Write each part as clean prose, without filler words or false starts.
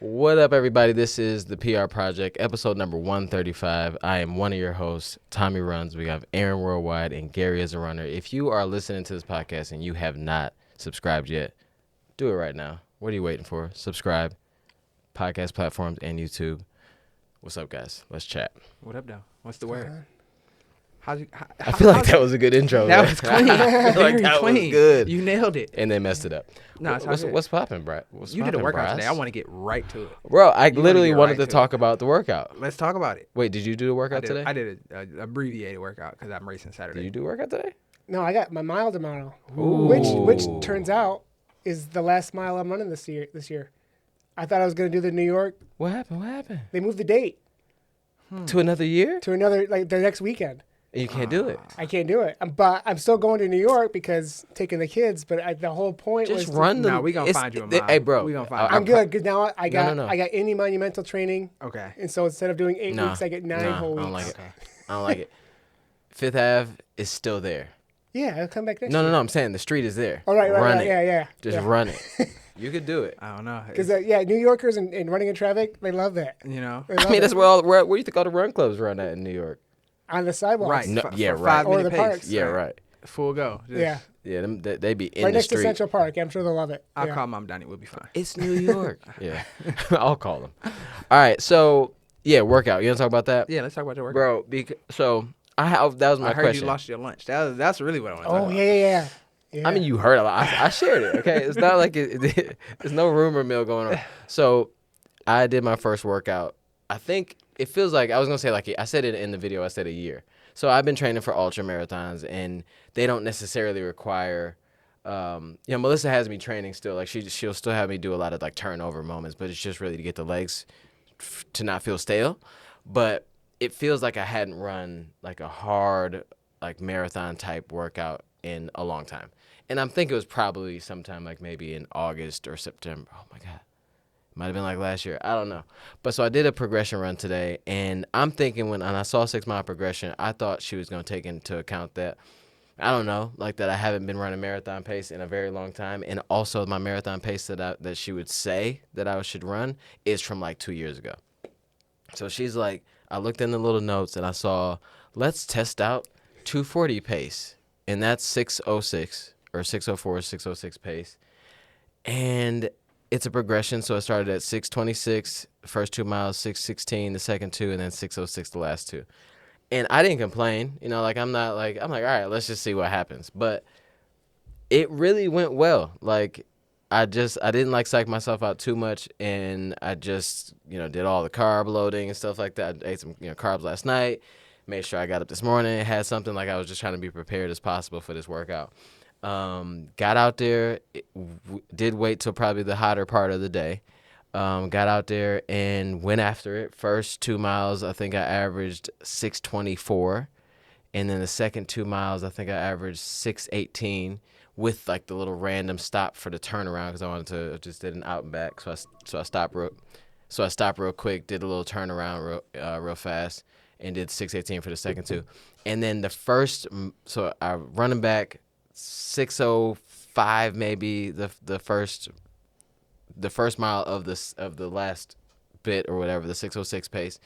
What up, everybody? This is the PR Project, episode number 135. I am one of your hosts, Tommie Runs. We have Aaron Worldwide and Gary as a runner. If you are listening to this podcast and you have not subscribed yet, do it right now. What are you waiting for? Subscribe. Podcast platforms and YouTube. What's up, guys? Let's chat. What up, though? What's the word? I feel like that was a good intro. That was clean. I feel like that was good. You nailed it. And they messed it up. No, what's popping, Brad? You did a workout today. I want to get right to it. Bro, I literally wanted to talk about the workout. Let's talk about it. Wait, did you do the workout today? I did an abbreviated workout because I'm racing Saturday. Did you do a workout today? No, I got my mile tomorrow, Ooh. which turns out is the last mile I'm running this year. I thought I was going to do the New York. What happened? They moved the date To another year? to another, like the next weekend. And you can't do it. I can't do it, but I'm still going to New York because taking the kids. But the whole point Just was run the. No, we gonna find you a mile. Hey, bro. We gonna find. I'm good because now I got No. I got any monumental training, Okay. and so instead of doing 8 weeks, I get 9 whole weeks. I don't like it. Okay. I don't like it. Fifth Ave is still there. Yeah, I'll come back next No. year. I'm saying the street is there. All right, Run it. yeah. Just run it. You could do it. I don't know. Because New Yorkers and running in traffic, they love that. You know. They love I mean, it. that's where you think all the run clubs run at in New York. On the sidewalks. Right. No, For yeah, right. 5 Or minute the pace. parks. Yeah, right. Full go. Just- Yeah. Yeah, they be in Right the next to street. Central Park. I'm sure they'll love it. I'll Yeah. call Mom Donnie. We'll be fine. It's New York. Yeah, I'll call them. All right, so yeah, workout. You want to talk about that, Yeah. Let's talk about your workout. bro? That was my I heard question. you lost your lunch. That's really what I want to talk Oh, about. yeah. I mean, you heard a lot. I shared it. Okay, it's not like there's no rumor mill going on. So I did my first workout. I think it feels like I was gonna say like I said it in the video. I said a year. So I've been training for ultra marathons, and they don't necessarily require. Melissa has me training still. Like she'll still have me do a lot of like turnover moments, but it's just really to get the legs to not feel stale. But it feels like I hadn't run like a hard like marathon type workout in a long time. And I'm thinking it was probably sometime like maybe in August or September. Oh my God. Might have been like last year. I don't know. But so I did a progression run today, and I'm thinking when I saw 6 mile progression, I thought she was going to take into account that, I don't know, like that I haven't been running marathon pace in a very long time. And also my marathon pace that she would say that I should run is from like 2 years ago. So she's like, I looked in the little notes and I saw, let's test out 240 pace. And that's 6:06 or 6:04, 6:06 pace. And it's a progression, so I started at 6:26 the first 2 miles, 6:16 the second 2, and then 6:06 the last 2. And I didn't complain, I'm like, all right, let's just see what happens. But it really went well. Like I didn't like psych myself out too much, and I just did all the carb loading and stuff like that. I ate some carbs last night. Made sure I got up this morning and had something. Like I was just trying to be prepared as possible for this workout. Got out there, did wait till probably the hotter part of the day. Got out there and went after it. First 2 miles, I think I averaged 6:24. And then the second 2 miles, I think I averaged 6:18 with like the little random stop for the turnaround because I wanted to just did an out and back. So I stopped real quick, did a little turnaround real fast, and did 6:18 for the second 2. And then the first, so I running back 6:05 maybe the first mile of the last bit or whatever, the 6:06 pace.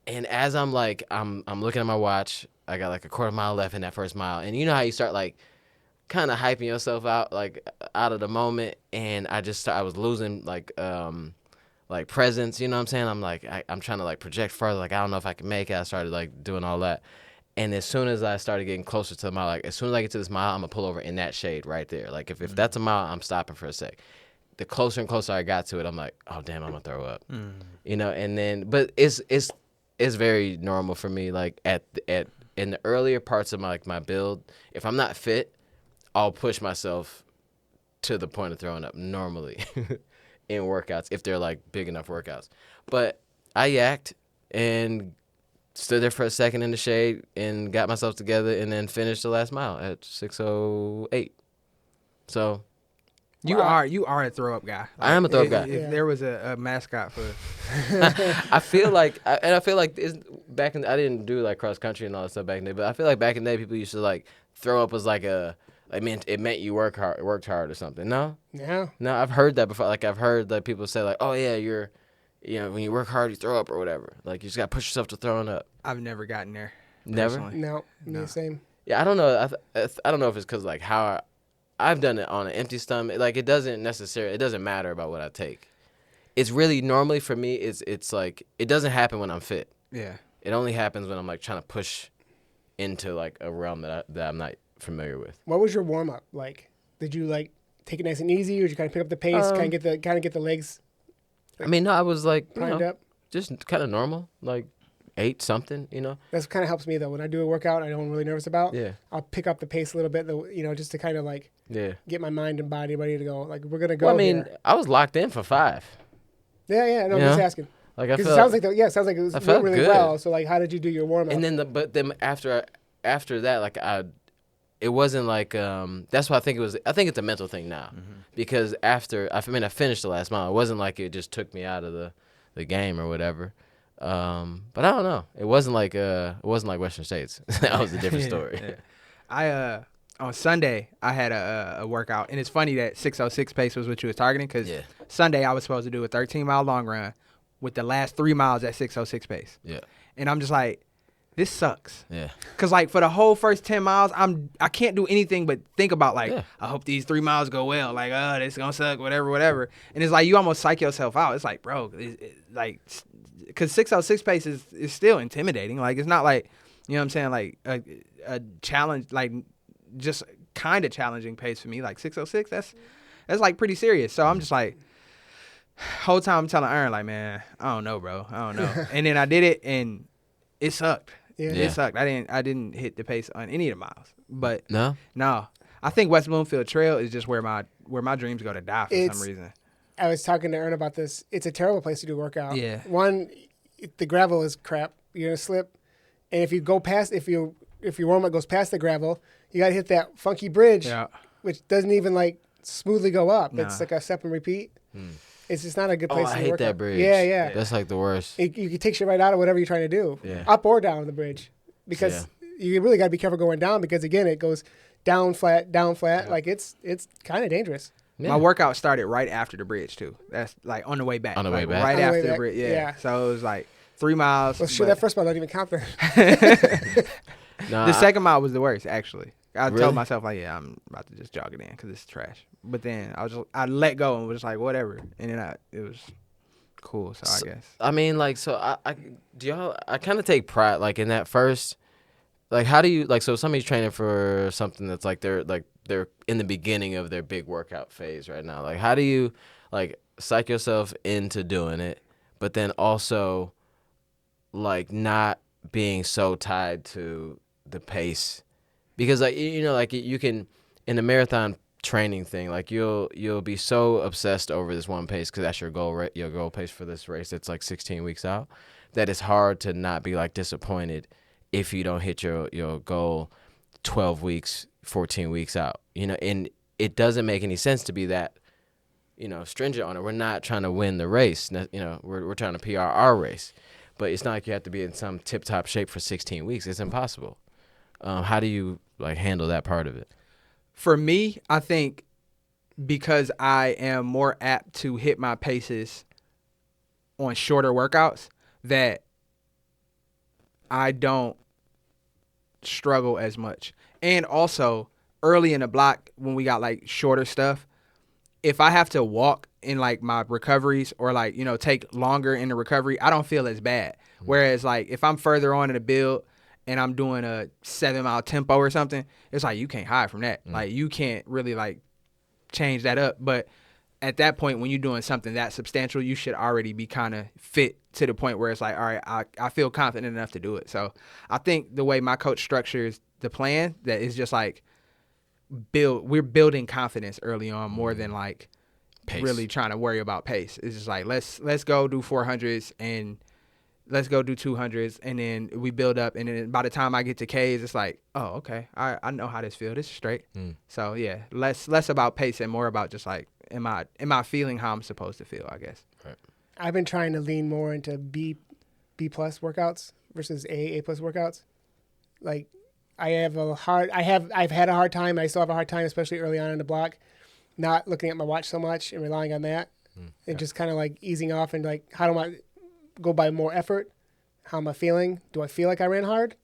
And as I'm looking at my watch, I got like a quarter mile left in that first mile. And you know how you start like kind of hyping yourself out, like out of the moment. And I was losing like presence, you know what I'm saying? I'm like, I'm trying to like project further. Like, I don't know if I can make it. I started like doing all that. And as soon as I started getting closer to the mile, like as soon as I get to this mile, I'm gonna pull over in that shade right there. Like if that's a mile, I'm stopping for a sec. The closer and closer I got to it, I'm like, oh damn, I'm gonna throw up. And then, but it's very normal for me. Like in the earlier parts of my build, if I'm not fit, I'll push myself to the point of throwing up normally in workouts if they're like big enough workouts. But I yacked and stood there for a second in the shade and got myself together and then finished the last mile at 6:08. So You are a throw up guy. I am a throw up guy. If there was a mascot for, I feel like I didn't do like cross country and all that stuff back in the day, but I feel like back in the day people used to like throw up as like it meant you worked hard or something. No, Yeah. I've heard that before. Like I've heard that people say like, oh yeah, when you work hard, you throw up or whatever. Like, you just got to push yourself to throwing up. I've never gotten there. Never? Personally. No, me No. the same. Yeah, I don't know. I don't know if it's because, like, how I've done it on an empty stomach. Like, it doesn't matter about what I take. It's really, normally for me, it's like, it doesn't happen when I'm fit. Yeah. It only happens when I'm, like, trying to push into, like, a realm that I'm not familiar with. What was your warm up like? Did you like take it nice and easy, or did you kind of pick up the pace, kind of get the legs I mean, no, I was, like, primed up? just kind of normal, like 8 something, That's kind of helps me though. When I do a workout I know I'm really nervous about, Yeah. I'll pick up the pace a little bit, just to kind of like Yeah. get my mind and body ready to go. Like we're gonna go. Well, I mean, here. I was locked in for 5. Yeah. No, I'm You just know? asking. Like, I Because felt, it sounds like it was I felt went really good. well. So like, how did you do your warm up? and then after that, like, it wasn't like, that's why I think it's a mental thing now. Because after, I finished the last mile. It wasn't like it just took me out of the game or whatever. But I don't know. It wasn't like Western States. That was a different story. Yeah. I on Sunday I had a workout, and it's funny that 6:06 pace was what you was targeting, because Yeah. Sunday I was supposed to do a 13-mile long run with the last 3 miles at 6:06 pace, Yeah. and I'm just like, this sucks. Yeah. Cause like for the whole first 10 miles, I can't do anything but think about like, Yeah. I hope these 3 miles go well. Like, this gonna suck, whatever. And it's like you almost psych yourself out. It's like, bro, cause 6:06 pace is still intimidating. Like, it's not like, you know what I'm saying, like a challenge, like just kind of challenging pace for me. Like 6:06, that's like pretty serious. So I'm just like, whole time I'm telling Aaron, like, man, I don't know, bro, I don't know. And then I did it, and it sucked. Yeah. It sucked. I didn't hit the pace on any of the miles. But No? no, I think West Bloomfield Trail is just where my dreams go to die for some reason. I was talking to Ern about this. It's a terrible place to do a workout. Yeah. One, the gravel is crap. You're gonna slip, and if you go past, if your warm up goes past the gravel, you gotta hit that funky bridge, Yeah. which doesn't even like smoothly go up. Nah. It's like a step and repeat. It's just not a good place Oh, to I do hate workout. that bridge. Yeah. That's like the worst. You can take shit right out of whatever you're trying to do, Yeah. up or down the bridge, because you really got to be careful going down, because again it goes down flat. Like it's kind of dangerous. Yeah. My workout started right after the bridge too. That's like on the way back. On the way Like, back? right On the after way the back, bridge. Yeah. yeah. So it was like 3 miles. Well, shit, but that first one don't even count there. Nah, the second mile was the worst, actually. I Really? told myself, like, yeah, I'm about to just jog it in because it's trash. But then I let go and was just like, whatever. And then it was cool. So I guess. I mean, like, so I kind of take pride, like, in that first, like, how do you, like, so somebody's training for something that's like they're in the beginning of their big workout phase right now. Like, how do you, like, psych yourself into doing it, but then also, like, not being so tied to the pace? Because, like, like, you can, in the marathon training thing, like, you'll be so obsessed over this one pace because that's your goal pace for this race that's like 16 weeks out, that it's hard to not be, like, disappointed if you don't hit your goal 12 weeks, 14 weeks out, and it doesn't make any sense to be that, stringent on it. We're not trying to win the race, we're trying to PR our race, but it's not like you have to be in some tip-top shape for 16 weeks. It's impossible. How do you, like, handle that part of it? For me, I think because I am more apt to hit my paces on shorter workouts, that I don't struggle as much. And also, early in the block, when we got, like, shorter stuff, if I have to walk in, like, my recoveries or, like, take longer in the recovery, I don't feel as bad. Whereas, like, if I'm further on in the build and I'm doing a 7-mile tempo or something, it's like you can't hide from that. Like, you can't really, like, change that up. But at that point, when you're doing something that substantial, you should already be kind of fit to the point where it's like, all right, I feel confident enough to do it. So I think the way my coach structures the plan, that is just like we're building confidence early on more than like Pace. really trying to worry about pace. It's just like, let's go do 400s and let's go do 200s, and then we build up, and then by the time I get to K's, it's like, oh, okay, I know how this feels. This is straight. So yeah, less about pace and more about just like, am I feeling how I'm supposed to feel, I guess. Right. I've been trying to lean more into B plus workouts versus A plus workouts. Like, I've had a hard time. I still have a hard time, especially early on in the block, not looking at my watch so much and relying on that. and just kind of like easing off and like, how do I go by more effort? How am I feeling? Do I feel like I ran hard?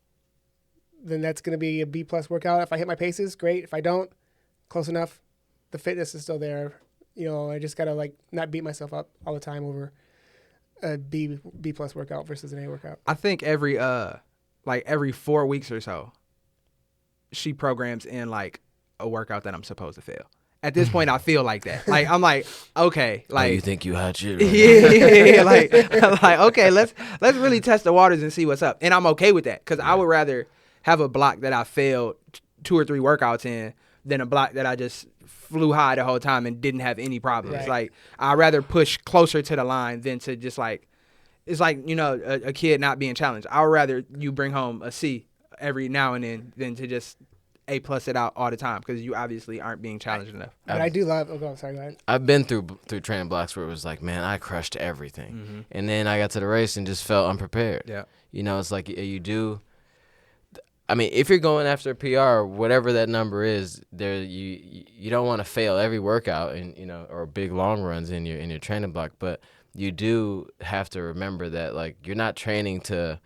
Then that's going to be a B plus workout. If I hit my paces, great. If I don't, close enough. The fitness is still there. You know, I just got to like not beat myself up all the time over a B plus workout versus an A workout. I think every 4 weeks or so, she programs in like a workout that I'm supposed to fail. At this point, I feel like that. Like I'm like, okay, like you think you hot shit? Right? yeah, like okay, let's really test the waters and see what's up. And I'm okay with that because I would rather have a block that I failed 2 or 3 workouts in than a block that I just flew high the whole time and didn't have any problems. Right. Like I'd rather push closer to the line than to just like, it's like, you know, a kid not being challenged. I'd rather you bring home a C every now and then than to just A plus it out all the time because you obviously aren't being challenged enough. But I do love. Oh, sorry. Go ahead. I've been through training blocks where it was like, man, I crushed everything, and then I got to the race and just felt unprepared. Yeah. You know, it's like you do. I mean, if you're going after a PR, whatever that number is, there you don't want to fail every workout and or big long runs in your training block, but you do have to remember that like you're not training to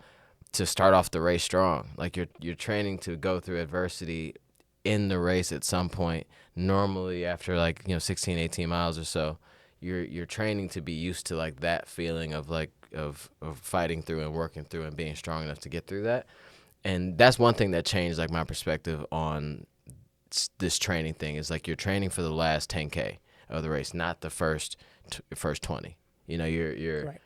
start off the race strong. Like you're training to go through adversity in the race at some point. Normally after 16, 18 miles or so, you're training to be used to like that feeling of like of fighting through and working through and being strong enough to get through that. And that's one thing that changed like my perspective on this training thing is like you're training for the last 10K of the race, not the first 20. You know, you're Right.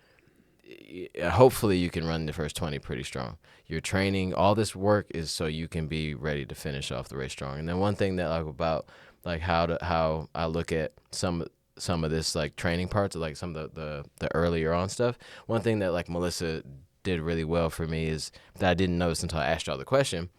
hopefully you can run the first 20 pretty strong. You're training, all this work is so you can be ready to finish off the race strong. And then one thing that like about like how I look at some of this like training parts, like some of the earlier on stuff. One thing that like Melissa did really well for me is that I didn't notice until I asked y'all the question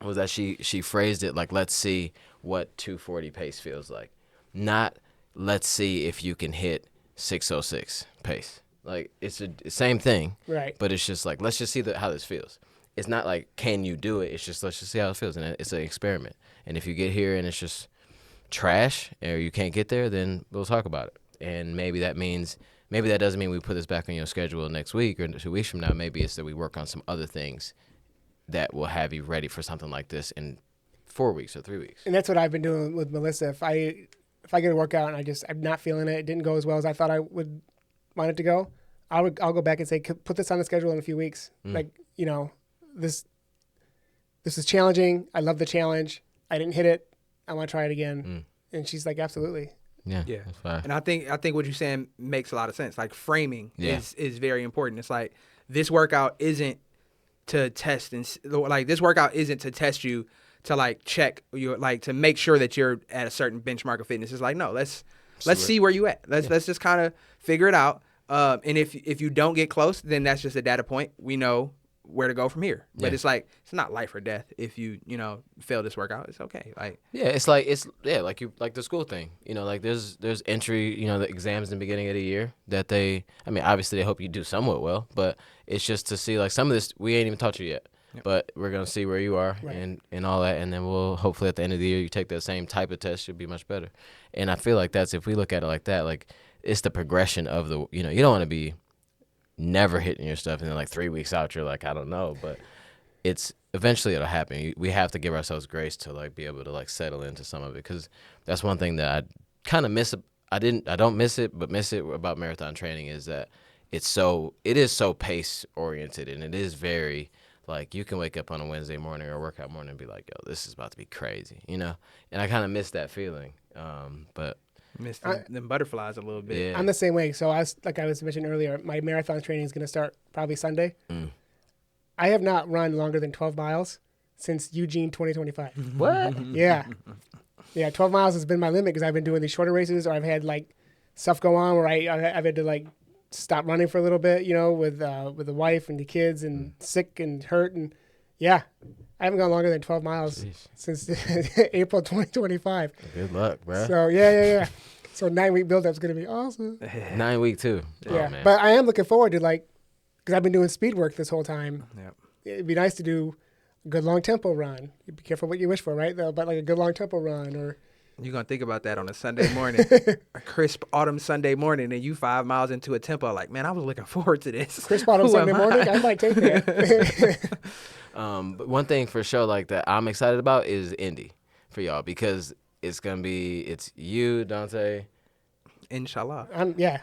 was that she phrased it like, let's see what 240 pace feels like, not let's see if you can hit 606 pace. Like it's the same thing, Right. but it's just like let's just see how this feels. It's not like can you do it. It's just let's just see how it feels, and it's an experiment. And if you get here and it's just trash or you can't get there, then we'll talk about it. And maybe that doesn't mean we put this back on your schedule next week or 2 weeks from now. Maybe it's that we work on some other things that will have you ready for something like this in 4 weeks or 3 weeks. And that's what I've been doing with Melissa. If I get a workout and I'm not feeling it, it didn't go as well as I thought I would want it to go, I'll go back and say, put this on the schedule in a few weeks. Like, this is challenging. I love the challenge. I didn't hit it. I want to try it again. And she's like, absolutely. Yeah. Yeah. That's fine. And I think what you're saying makes a lot of sense. Like framing is very important. It's like this workout isn't to test this workout isn't to test you to like check you like to make sure that you're at a certain benchmark of fitness. It's like no, let's see where you at. Let's just kind of figure it out. And if you don't get close, then that's just a data point. We know where to go from here. But it's like it's not life or death if you fail this workout. It's okay. Like like the school thing. Like there's entry, the exams in the beginning of the year that obviously they hope you do somewhat well, but it's just to see like some of this we ain't even taught you yet. Yep. But we're gonna see where you are and all that, and then we'll hopefully at the end of the year you take that same type of test, you'll be much better. And I feel like that's if we look at it like that, like it's the progression of the you don't want to be never hitting your stuff and then like 3 weeks out you're like I don't know, but it's eventually it'll happen. We have to give ourselves grace to like be able to like settle into some of it, because that's one thing that I kind of miss. I don't miss it, but miss it about marathon training is that it is so pace oriented, and it is very like you can wake up on a Wednesday morning or workout morning and be like, yo, this is about to be crazy, and I kind of miss that feeling. But miss them butterflies a little bit. Yeah. I'm the same way. So I was mentioning earlier, my marathon training is going to start probably Sunday. I have not run longer than 12 miles since Eugene 2025. What? Yeah. Yeah, 12 miles has been my limit because I've been doing these shorter races, or I've had like stuff go on where I've had to like stop running for a little bit, with the wife and the kids and sick and hurt. And yeah, I haven't gone longer than 12 miles since April 2025. Good luck, bro. So yeah. So 9-week build-up is going to be awesome. 9 week too. Yeah, oh, man. But I am looking forward to because I've been doing speed work this whole time. Yep. It'd be nice to do a good long tempo run. Be careful what you wish for, right? Though, but like a good long tempo run, or You're going to think about that on a Sunday morning, a crisp autumn Sunday morning, and you 5 miles into a tempo like, man, I was looking forward to this. Chris Bottom Who Sunday am morning, I might take that. But one thing for sure, like that I'm excited about is Indy for y'all because it's you, Dante. Inshallah. Yeah.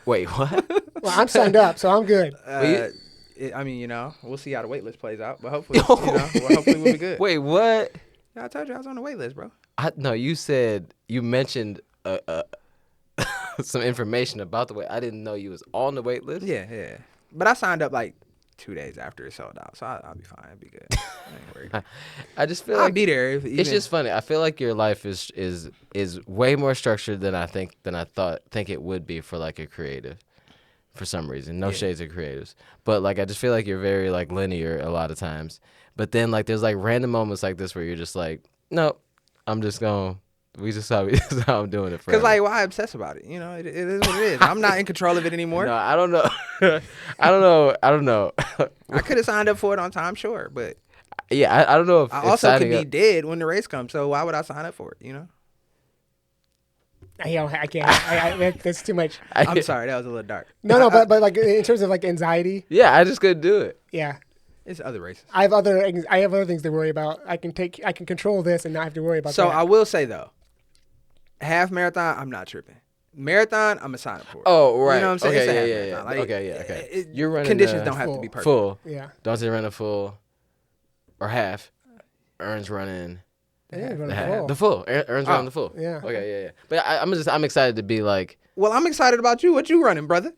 Wait, what? Well, I'm signed up, so I'm good. I mean, we'll see how the wait list plays out, but hopefully, hopefully we'll be good. Wait, what? Yeah, I told you I was on the wait list, bro. No, you mentioned some information about the wait. I didn't know you was on the wait list. Yeah. But I signed up like 2 days after it sold out, so I'll be fine. I'll be good. I ain't worried. I just feel I'll like be there. it's just funny. I feel like your life is way more structured than I think it would be for like a creative. For some reason, no shades of creatives, but like I just feel like you're very like linear a lot of times. But then like there's like random moments like this where you're just like, no, I'm just going. This is how I'm doing it. Because like, why obsess about it? It is what it is. I'm not in control of it anymore. No, I don't know. I don't know. I could have signed up for it on time, sure, but yeah, I don't know if I also could be dead when the race comes. So why would I sign up for it? I can't. That's too much. I'm sorry, that was a little dark. No, but like in terms of like anxiety. Yeah, I just couldn't do it. Yeah. It's other races. I have other things to worry about. I can control this and not have to worry about that. So I will say though, half marathon, I'm not tripping. Marathon, I'm a sign up for it. Oh, right. You know what I'm saying? It's a half Yeah. marathon. Like, Okay. You're running conditions don't have to be perfect. Full. Yeah. Don't run a full or half. Ern's running. The full. Ern's running the full. Yeah. Okay, yeah. But I'm excited to be like. Well, I'm excited about you. What you running, brother?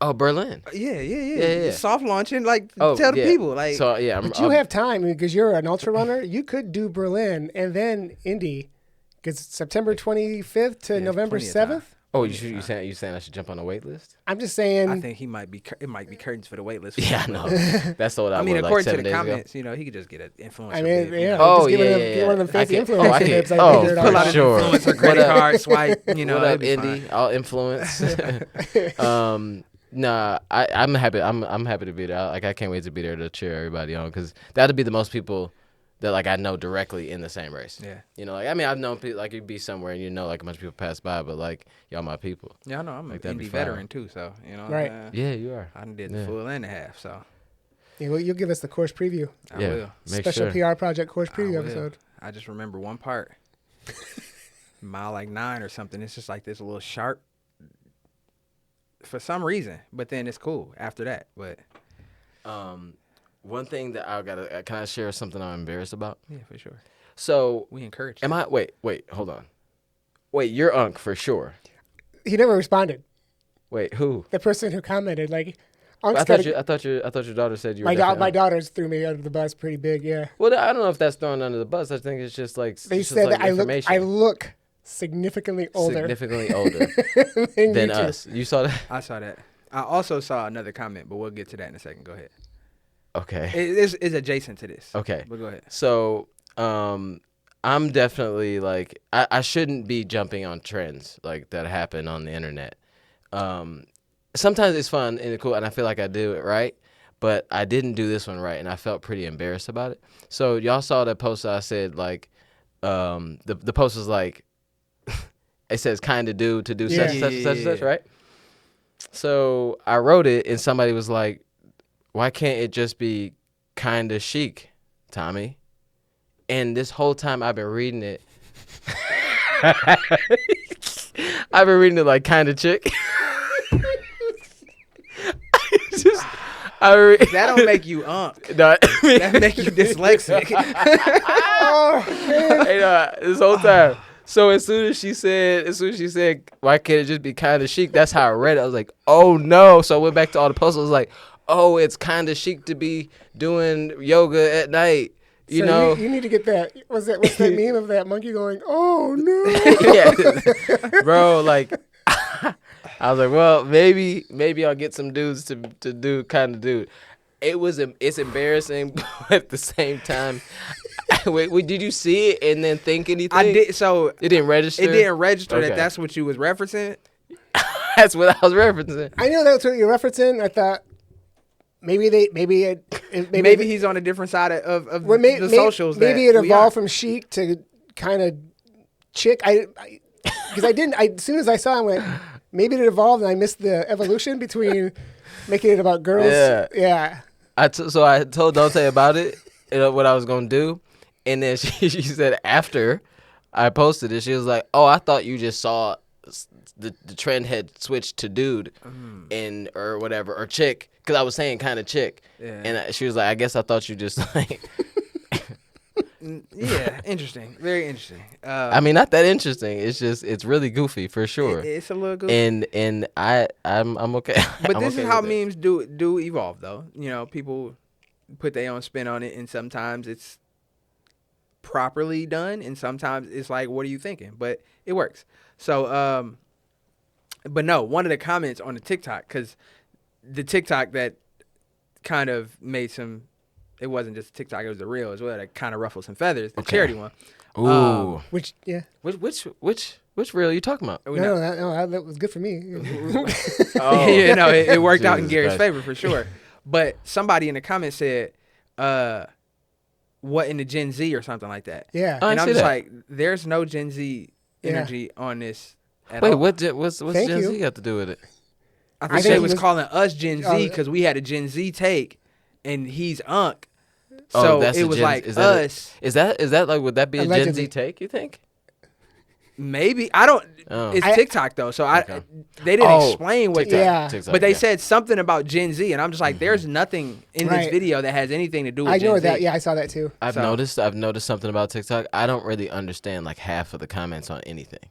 Oh, Berlin. Yeah. Soft launching, tell the people, like. So yeah, but you have time because you're an ultra runner. You could do Berlin and then Indy, because September 25th to November 7th. Oh, you saying I should jump on a wait list? I'm just saying. I think it might be curtains for the wait list. Yeah, I know. That's what I mean, were, according like, to the 7 days comments, ago. he could just get an influencer. I mean, bid, yeah. Oh, just yeah. Get one of them fancy I influencer bibs. Like oh, they did for on sure. Influencer credit card swipe. What up, Indy? I'll influence. Nah, I'm happy. I'm happy to be there. I can't wait to be there to cheer everybody on because that'll be the most people that like I know directly in the same race. Yeah. I've known people like you'd be somewhere and like a bunch of people pass by, but like y'all my people. Yeah, I know. I'm like, an Indy veteran too, so Right. Yeah, you are. I did the full and a half, so. Yeah, well, you'll give us the course preview. I will. Special PR project course preview episode. I just remember one part. Mile 9 or something. It's just like this little sharp. For some reason, but then it's cool after that. But one thing that can I share something I'm embarrassed about? Yeah, for sure. So we encourage. Wait, hold on. Wait, you're Unc for sure. He never responded. Wait, who? The person who commented, like, I thought your daughter said you were. My daughters threw me under the bus pretty big. Yeah. Well, I don't know if that's thrown under the bus. I think it's just like they said like that I look significantly older than us. You saw that? I saw that. I also saw another comment, but we'll get to that in a second. Go ahead. Okay. It's adjacent to this. Okay. But go ahead. So, I'm definitely like I shouldn't be jumping on trends like that happen on the internet. Sometimes it's fun and cool, and I feel like I do it right, but I didn't do this one right, and I felt pretty embarrassed about it. So y'all saw that post I said like, the post was like, it says kind of do to do such and such, right? So I wrote it, and somebody was like, why can't it just be kind of chic, Tommie? And this whole time I've been reading it. I've been reading it like kind of chick. That don't make you Unc. No, that make you dyslexic. This whole time. So as soon as she said, why can't it just be kind of chic? That's how I read it. I was like, oh no. So I went back to all the posts. I was like, oh, it's kind of chic to be doing yoga at night. You know, you need to get that. What's that meme of that monkey going, oh no? Yeah, bro. Like, I was like, well, maybe I'll get some dudes to do kind of dude. It's embarrassing, but at the same time, wait, did you see it and then think anything? I did. So it didn't register. It didn't register that that's what you was referencing. That's what I was referencing. I knew that's what you're referencing. I thought maybe he's on a different side of the socials. Maybe it evolved from chic to kind of chick. Because I didn't. As soon as I saw, it, I went, maybe it evolved, and I missed the evolution between making it about girls. Yeah. So I told Dante about it, what I was gonna do, and then she said after I posted it, she was like, "Oh, I thought you just saw the trend had switched to dude, and or whatever or chick, because I was saying kind of chick." Yeah. And she was like, "I guess I thought you just like." Yeah, interesting. Very interesting. I mean, not that interesting. It's just it's really goofy for sure. It's a little goofy. And I'm okay. But I'm this okay is how with it. memes do evolve, though. You know, people put their own spin on it, and sometimes it's properly done, and sometimes it's like, what are you thinking? But it works. So, but no, one of the comments on the TikTok, because the TikTok that kind of made some, it wasn't just a TikTok, it was a reel as well that kind of ruffled some feathers, the charity one. Ooh. Which Which reel are you talking about? no, that was good for me. Oh. You know, it worked out in Jesus Gary's Christ. favor for sure. But somebody in the comments said, what in the Gen Z or something like that. Yeah. I And I'm see just that. like, there's no Gen Z energy on this at Wait, all. what's Thank Gen you. Z got to do with it? I I think think they he was was- calling us Gen Oh, Z because we had a Gen Z take, and he's Unc. Oh, So that's it a was Gen- like is that a- us. Is that like would that be a Gen Allegedly. Z take? You think? Maybe I don't. Oh. It's I- TikTok though, so Okay. they didn't Oh, explain what. TikTok, Yeah. TikTok, But they yeah. said something about Gen Z, and I'm just like, there's nothing in this Right. video that has anything to do with I Gen know Z. that. Yeah, I saw that too. I've So- noticed something about TikTok. I don't really understand like half of the comments on anything.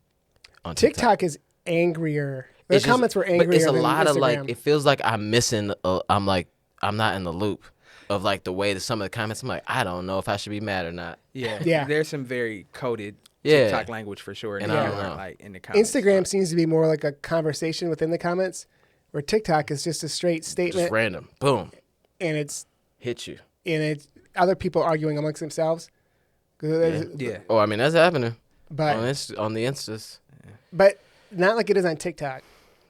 On TikTok is angrier. The It's just- comments were angrier But it's a than lot Instagram. of like. It feels like I'm missing. I'm like I'm not in the loop of like the way that some of the comments. I'm like I don't know if I should be mad or not. Yeah, Yeah. There's some very coded Yeah. TikTok language for sure, And and I you don't aren't, know. like in the comments. Instagram seems to be more like a conversation within the comments, where TikTok is just a straight Just statement, random. Boom. and it's Hit you. other people arguing amongst themselves. Yeah. Oh, I mean that's happening But on the Instas. but not like it is on TikTok.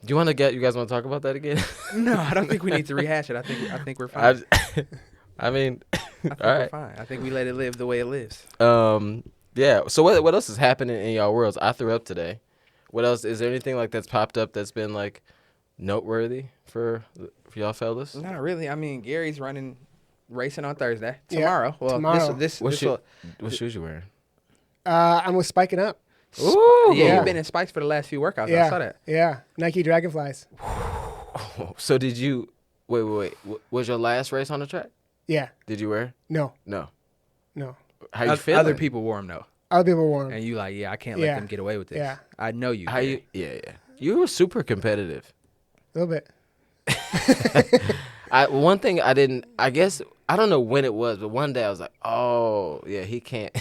Do you want to get? You guys want to talk about that again? No, I don't think we need to rehash it. I think we're fine. I mean, I think all we're right. fine. I think we let it live the way it lives. Yeah. So what else is happening in y'all worlds? I threw up today. What else? Is there anything like that's popped up that's been like noteworthy for y'all fellas? Not really. I mean, Gary's racing on Thursday. Yeah, Tomorrow. Well, tomorrow. This What, will. what shoes you wearing? I'm with Spiking Up. Ooh. Yeah, Yeah. you've been in spikes for the last few workouts. Yeah, I saw that. Yeah, Nike Dragonflies. So did you? Wait. Was your last race on the track? Yeah, Did you wear? no. How you feeling? Other people wore them though, Other people wore them. and you like, yeah, I can't let Yeah. them get away with this. Yeah. I know you. How you? Gary. Yeah. You were super competitive. A little bit. One thing I didn't. I guess I don't know when it was, but one day I was like, oh yeah, he can't.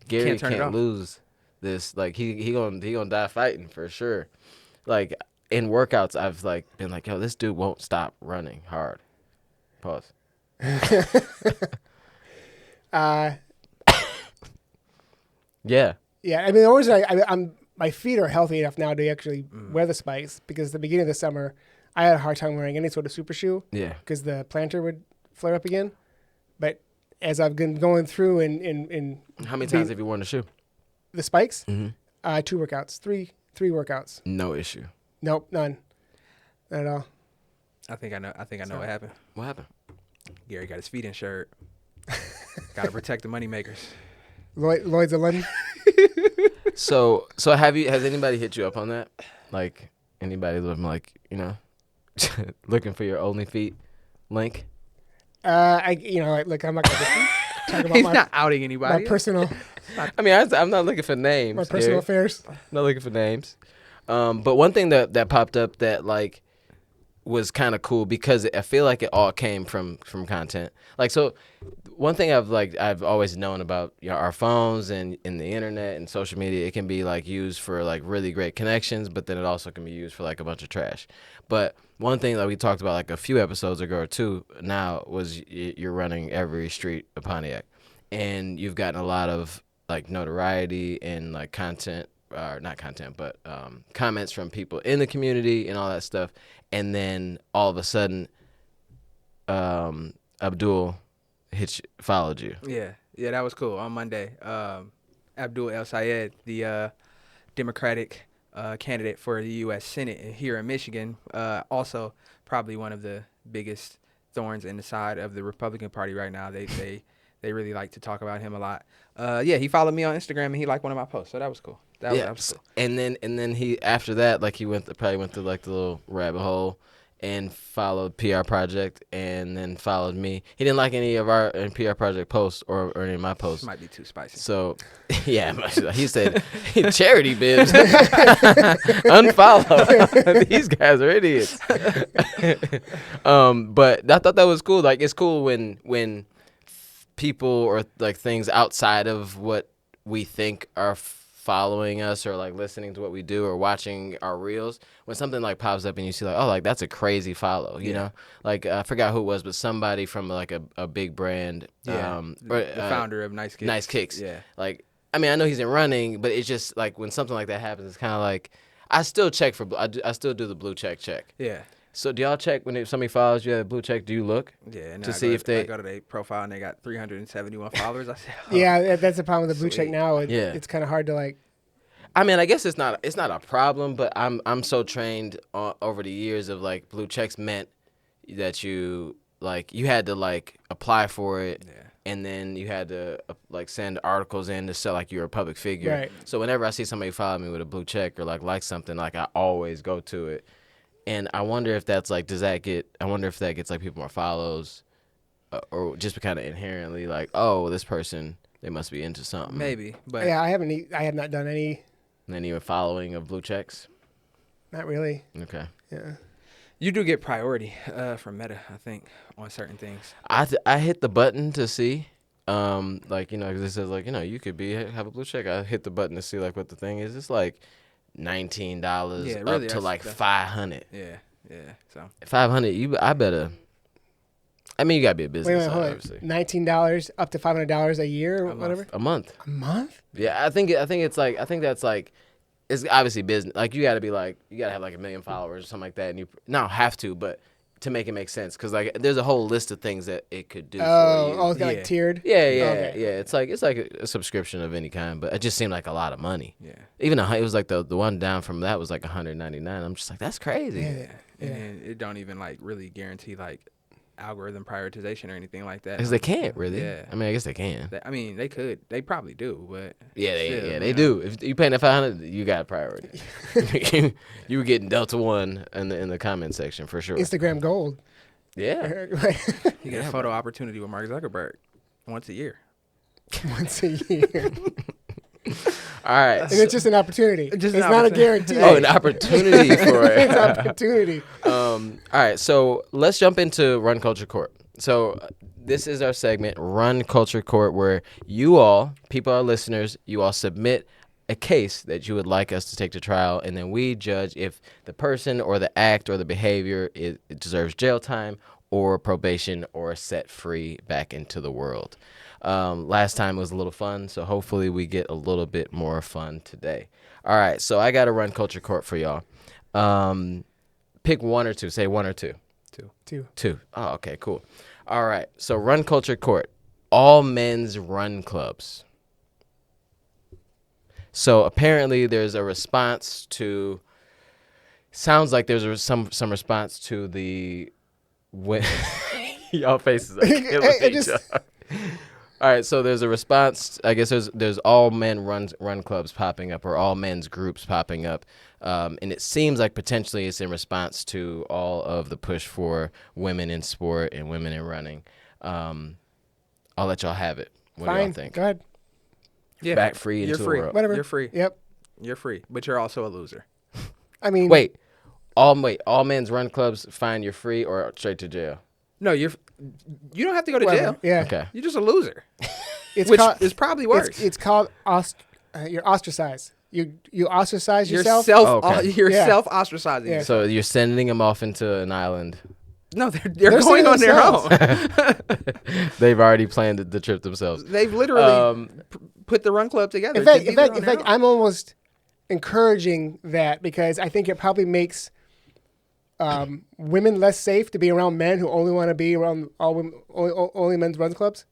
Gary Can't turn it can't off. lose this. Like he gonna die fighting for sure. Like in workouts, I've like been like, yo, this dude won't stop running hard. Pause. Yeah. Yeah, I mean, the reason I'm my feet are healthy enough now to actually wear the spikes, because at the beginning of the summer, I had a hard time wearing any sort of super shoe Yeah. because the plantar would flare up again. But as I've been going through in How many Being- times have you worn the shoe? the spikes, Mm-hmm. 2 workouts, three workouts. No issue. Nope, none, not at all. I think I know what happened. What happened? Gary got his feet insured. Got to protect the moneymakers. Lloyd's of London. So has anybody hit you up on that? Like anybody living like, looking for your only feet link? Look, I'm not gonna talk about He's my, not outing my anybody. personal I mean, I'm not looking for names. my personal Gary. affairs. Not looking for names. But one thing that popped up that like was kind of cool, because I feel like it all came from content. Like, so one thing I've always known about our phones and the internet and social media, it can be like used for like really great connections, but then it also can be used for like a bunch of trash. But one thing that we talked about like a few episodes ago or two now was you're running every street of Pontiac, and you've gotten a lot of like notoriety and like content, or not content, but comments from people in the community and all that stuff. And then all of a sudden, Abdul followed you. Yeah, that was cool on Monday. Abdul El-Sayed, the Democratic candidate for the U.S. Senate here in Michigan. Also, probably one of the biggest thorns in the side of the Republican Party right now. They really like to talk about him a lot. Yeah, he followed me on Instagram and he liked one of my posts, so that was cool. That was cool. And then he after that, like he probably went through like the little rabbit hole and followed PR Project and then followed me. He didn't like any of our PR Project posts or any of my posts. This might be too spicy. So, yeah, he said, charity bibs, unfollow. These guys are idiots. But I thought that was cool. Like, it's cool when people or like things outside of what we think are following us or like listening to what we do or watching our reels, when something like pops up and you see like, oh, like that's a crazy follow, you know? Like I forgot who it was, but somebody from like a big brand, the founder of Nice Kicks. Nice Kicks. Yeah. Like, I mean, I know he's in running, but it's just like when something like that happens, it's kind of like I still check for I still do the blue check. Yeah. So do y'all check when somebody follows you at a blue check? Do you look? Yeah, to see if they I go to their profile and they got 371 followers. I said, Yeah, that's the problem with the blue check now. Yeah. It's kind of hard to like. I mean, I guess it's not a problem, but I'm so trained over the years of like blue checks meant that you had to like apply for it, and then you had to like send articles in to sell like you're a public figure. Right. So whenever I see somebody follow me with a blue check or like something, like I always go to it. And I wonder if that's like, I wonder if that gets like people more follows, or just kind of inherently like, oh, this person, they must be into something. maybe, but Yeah, I have not done any. And then even following of blue checks. Not really. Okay. Yeah. you do get priority from Meta, I think, on certain things. I hit the button to see, like, you know, because it says like, you know, you could have a blue check. I hit the button to see like what the thing is. It's like $19 really, up to like $500. Yeah. So $500. I better. I mean, you gotta be a business. Wait, hold on. obviously. $19 up to $500 a year or whatever. A month. A month? Yeah, I think that's like, it's obviously business. Like you gotta have like 1 million followers or something like that, and you not have to, but to make it make sense, because like there's a whole list of things that it could do. for you. It's got like tiered. Yeah. Okay. It's like a subscription of any kind, but it just seemed like a lot of money. yeah. Even it was like the one down from that was like $199. I'm just like, that's crazy. Yeah. And it don't even like really guarantee like algorithm prioritization or anything like that. Because they can't really. Yeah. I mean, I guess they can. I mean, they could. They probably do, but Yeah, still, they do. If you paying that $500, you got priority. You were getting Delta One in the comment section for sure. Instagram Gold. Yeah. You get a photo opportunity with Mark Zuckerberg once a year. Once a year. All right. And it's just an opportunity. Just it's an not a opportunity. guarantee. Oh, an opportunity for it. It's an opportunity. All right, so let's jump into Run Culture Court. So this is our segment, Run Culture Court, where you all, people, our listeners, you all submit a case that you would like us to take to trial, and then we judge if the person or the act or the behavior it deserves jail time or probation or set free back into the world. Last time was a little fun, so hopefully we get a little bit more fun today. All right, so I got to Run Culture Court for y'all. Pick one or two. Say one or two. Two. Oh, okay, cool. All right, so Run Culture Court. All men's run clubs. So apparently there's a response to. Sounds like there's some response to the. Y'all faces are killing each other. All right, so there's a response. I guess there's all men run clubs popping up, or all men's groups popping up, and it seems like potentially it's in response to all of the push for women in sport and women in running. I'll let y'all have it. What do y'all think? Go ahead. Yeah. Back free into You're the free. world. Whatever. You're free. Yep. You're free, but you're also a loser. I mean. Wait, all men's run clubs, fine, you're free, or straight to jail? No, you don't have to go to whatever. jail. Yeah. Okay. You're just a loser. It's Which called, is probably worse. It's called you're ostracized. You ostracize You're yourself. You're Yeah. self-ostracizing. Yeah. yourself. So you're sending them off into an island. No, they're going sending on their themselves. own. They've already planned the trip themselves. They've literally put the run club together. In to fact, be in there fact, on in their fact, own. I'm almost encouraging that because I think it probably makes women less safe to be around men who only want to be around only men's run clubs.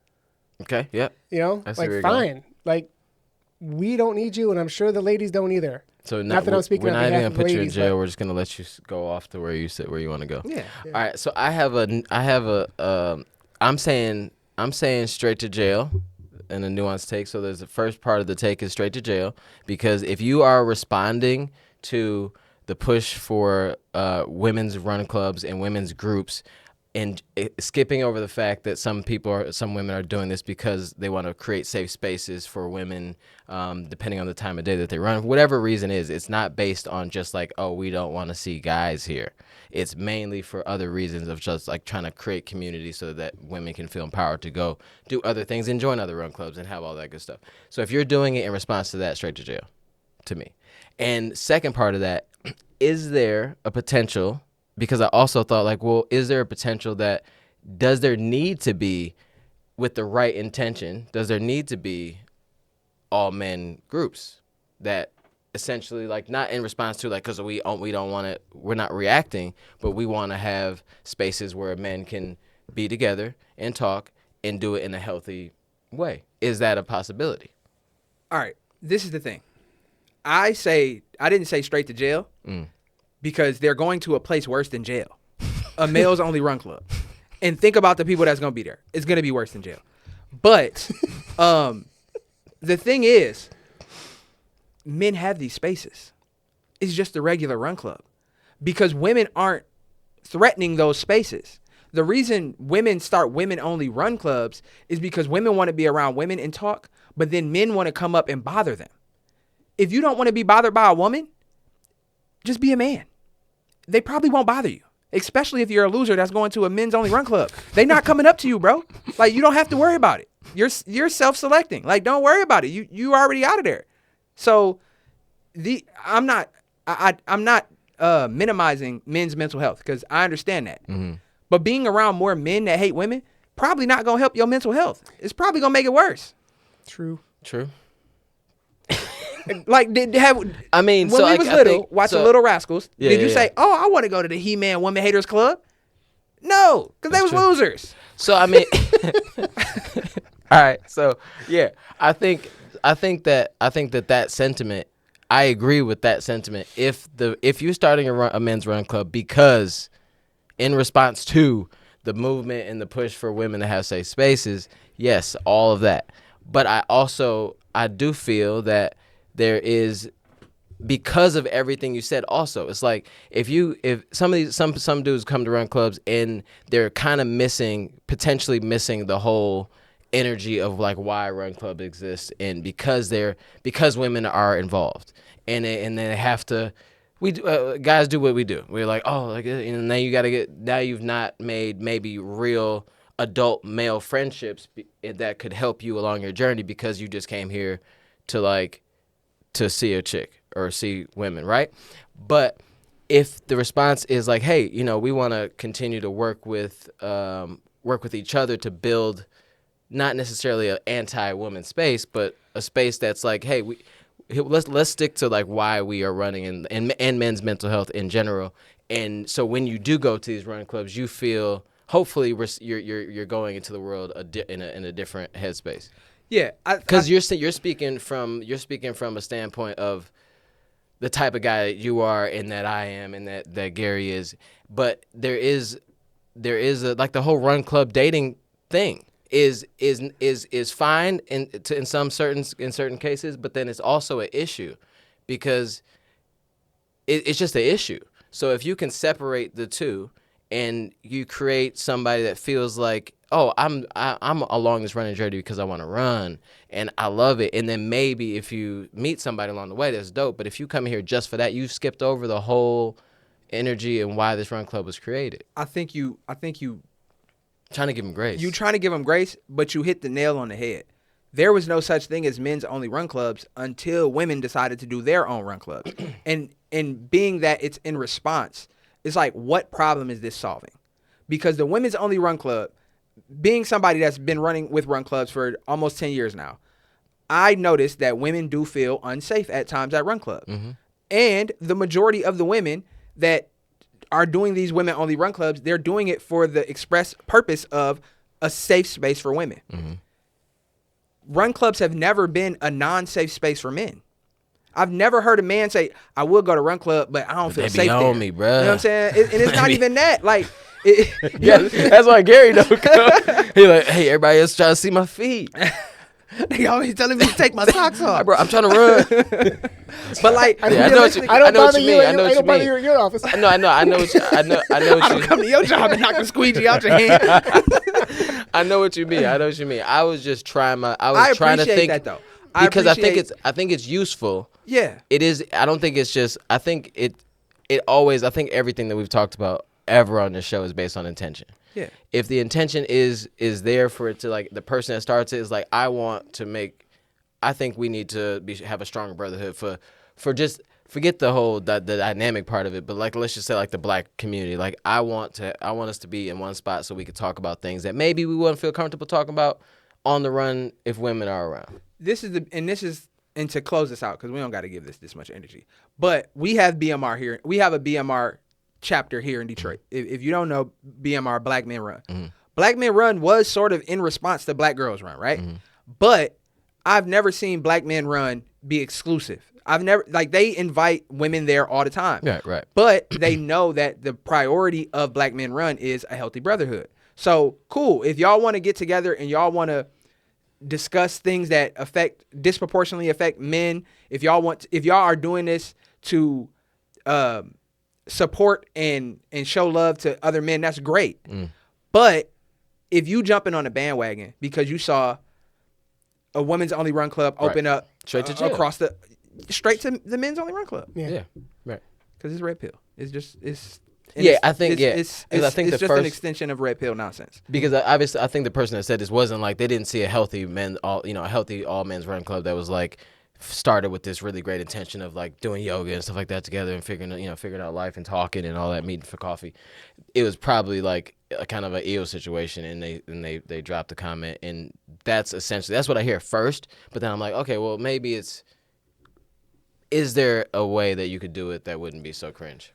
Okay, yep. You know, I see where like you're fine, going. like we don't need you, and I'm sure the ladies don't either. So Not that I'm speaking we're on not even behalf gonna of the put you in ladies, jail. but- We're just gonna let you go off to where you want to go. Yeah. All right. So I have a. I'm saying straight to jail, and a nuanced take. So there's the first part of the take is straight to jail, because if you are responding to the push for women's run clubs and women's groups, and skipping over the fact that some women are doing this because they want to create safe spaces for women, depending on the time of day that they run. Whatever reason is, it's not based on just like, oh, we don't want to see guys here. It's mainly for other reasons of just like trying to create community so that women can feel empowered to go do other things and join other run clubs and have all that good stuff. So if you're doing it in response to that, straight to jail, to me. And second part of that, is there a potential? Because I also thought like, well, is there a potential that does there need to be, with the right intention, does there need to be all men groups that essentially like not in response to like, because we don't want to, we're not reacting, but we want to have spaces where men can be together and talk and do it in a healthy way. Is that a possibility? All right. This is the thing. I didn't say straight to jail. Because they're going to a place worse than jail, a males only run club. And think about the people that's going to be there. It's going to be worse than jail. But the thing is, men have these spaces. It's just a regular run club because women aren't threatening those spaces. The reason women start women only run clubs is because women want to be around women and talk, but then men want to come up and bother them. If you don't want to be bothered by a woman, just be a man. They probably won't bother you, especially if you're a loser that's going to a men's only run club. They're not coming up to you, bro. Like, you don't have to worry about it. You're self-selecting. Like, don't worry about it. You already out of there. So I'm not minimizing men's mental health because I understand that. Mm-hmm. But being around more men that hate women probably not gonna help your mental health. It's probably gonna make it worse. True. Like, when we was little, watching Little Rascals, did you say, oh, I want to go to the He-Man Woman Haters Club? No, because they was losers. So, I mean, all right. So, yeah, I think that sentiment, I agree with that sentiment. If you're starting a men's run club because in response to the movement and the push for women to have safe spaces, yes, all of that. But I do feel that there is, because of everything you said also, it's like if some dudes come to run clubs and they're kind of potentially missing the whole energy of like why run club exists, and because women are involved and they have to, guys do what we do. We're like, oh, like, and now you've not made maybe real adult male friendships that could help you along your journey because you just came here to see a chick or see women, right? But if the response is like, hey, we want to continue to work with each other to build not necessarily an anti-woman space, but a space that's like, hey, let's stick to like why we are running and men's mental health in general. And so when you do go to these run clubs, you feel hopefully you're going into the world in a different headspace. Yeah, because you're speaking from a standpoint of the type of guy that you are and that I am and that Gary is, but there is like the whole run club dating thing is fine in certain cases, but then it's also an issue because it's just an issue. So if you can separate the two and you create somebody that feels like, oh, I'm along this running journey because I want to run and I love it. And then maybe if you meet somebody along the way, that's dope. But if you come here just for that, you've skipped over the whole energy and why this run club was created. I think you trying to give them grace. You trying to give them grace, but you hit the nail on the head. There was no such thing as men's only run clubs until women decided to do their own run clubs. and being that it's in response, it's like, what problem is this solving? Because the women's only run club, being somebody that's been running with run clubs for almost 10 years now, I noticed that women do feel unsafe at times at run club. Mm-hmm. And the majority of the women that are doing these women only run clubs, they're doing it for the express purpose of a safe space for women. Mm-hmm. run clubs have never been a non-safe space for men. I've never heard a man say, I will go to run club, but I don't feel They safe be there. on me, You bruh. know what I'm saying? And it's not even that. Like, Yeah, that's why Gary don't come. He like, hey, everybody else trying to see my feet. they always telling me to take my socks off. Bro, I'm trying to run. But like, Yeah, I know what you- I don't I know what bother you you. mean. I I know what don't you bother mean. you in your office. I know what you, I know I what don't you. come to your job and knock the squeegee out your hand. I know what you mean. I know what you mean. I was just trying I trying to appreciate think that though. because I think it's useful. Yeah. It is. I don't think it's just. I think it always. I think everything that we've talked about ever on this show is based on intention. Yeah. If the intention is there for it to, like, the person that starts it is like, I want to make. I think we need to have a stronger brotherhood for just forget the whole the dynamic part of it, but like, let's just say like the black community. Like, I want us to be in one spot so we could talk about things that maybe we wouldn't feel comfortable talking about on the run if women are around. And to close this out, because we don't got to give this much energy, but we have BMR here. We have a BMR chapter here in Detroit. If you don't know BMR, Black Men Run. Mm-hmm. Black Men Run was sort of in response to Black Girls Run, right? Mm-hmm. But I've never seen Black Men Run be exclusive. They invite women there all the time. Yeah, right. But they know that the priority of Black Men Run is a healthy brotherhood. So cool. If y'all want to get together and y'all want to discuss things that disproportionately affect men, if y'all are doing this to support and show love to other men, that's great. But if you jumping on a bandwagon because you saw a women's only run club open up straight to jail. Straight to the men's only run club. Yeah, right. Because it's red pill. I think it's just an extension of red pill nonsense. Because obviously, I think the person that said this wasn't like they didn't see a healthy all men's run club that was like started with this really great intention of like doing yoga and stuff like that together and figuring out life and talking and all that, meeting for coffee. It was probably like a kind of an EO situation, and they dropped the comment, and that's what I hear first. But then I'm like, okay, well, maybe is there a way that you could do it that wouldn't be so cringe?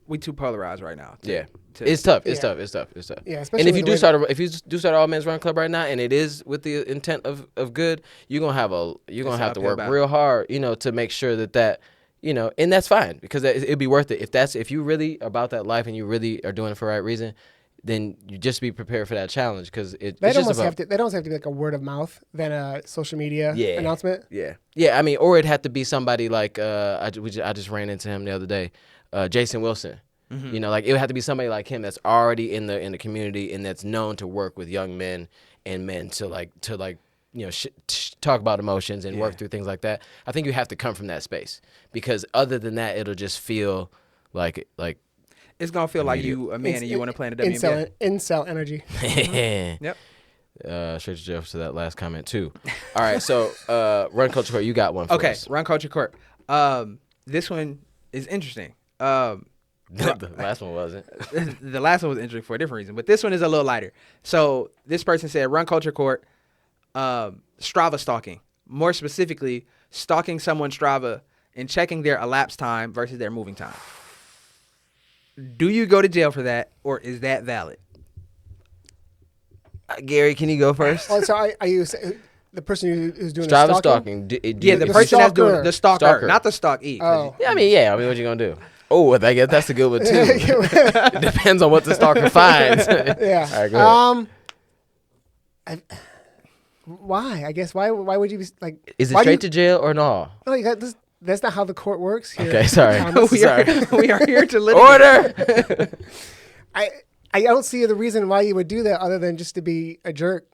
We too polarized right now. It's tough. It's tough. Yeah, especially and if you do start an all men's run club right now, and it is with the intent of good, you're gonna have to work real hard, to make sure that and that's fine, because it'd be worth it if you really about that life and you really are doing it for the right reason. Then you just be prepared for that challenge, because they don't have to be like a word of mouth than a social media announcement. Yeah. I mean, or it'd have to be somebody like I just ran into him the other day. Jason Wilson, it would have to be somebody like him that's already in the community and that's known to work with young men and men to talk about emotions and work through things like that. I think you have to come from that space, because other than that, it'll just feel like it's gonna feel like you a man and you want to play in the WNBA. Incel energy. Yep. Straight to jail for that last comment too. All right, so Run Culture Court, you got one for us. Run Culture Court. This one is interesting. The last one wasn't. The last one was interesting for a different reason, but this one is a little lighter. So this person said, Run Culture Court, Strava stalking. More specifically, stalking someone's Strava and checking their elapsed time versus their moving time. Do you go to jail for that, or is that valid? Gary, can you go first? Oh, so are you the person who's doing Strava the stalking? The person that's doing the stalker, not the stalkee. Oh. Yeah, I mean, what you gonna do? Oh, I guess that's a good one too. It depends on what the stalker finds. Yeah. All right, go ahead. Why? I guess why would you be like? Is it straight to jail or no? No, that's not how the court works here. Okay, sorry. We are here to litigate. Order. I don't see the reason why you would do that other than just to be a jerk.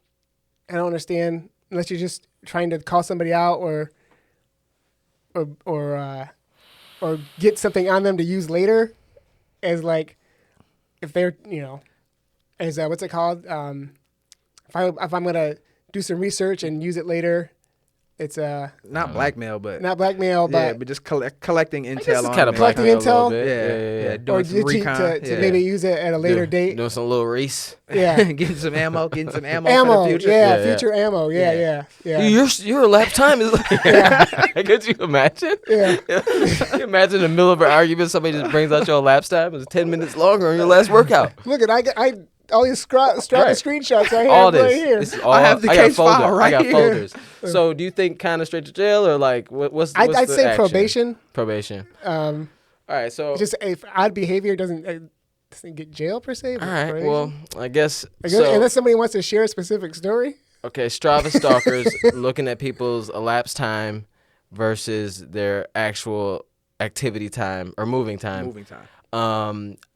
I don't understand, unless you're just trying to call somebody out or get something on them to use later, as like if they're as what's it called? If I'm gonna do some research and use it later, it's not blackmail, but but just collecting intel. It's kind of collecting intel. Yeah. Or to maybe use it at a later date. Doing some little Reese. Yeah. getting some ammo for the future. Future ammo. Yeah. Your lap time is Could you imagine? Yeah. Can you imagine in the middle of an argument, somebody just brings out your elapsed time. It's 10 minutes longer on your last workout. Look, all these Strava Right. screenshots right here. All right this. here. This is all. I have the got case folder. file I right got here. folders. So do you think kind of straight to jail or like what's I'd the say action? probation. Probation. All right. So Just if odd behavior doesn't get jail per se. But all right. probation. Well, I guess I guess so. unless somebody wants to share a specific story. Okay, Strava stalkers looking at people's elapsed time versus their actual activity time or moving time. Moving time.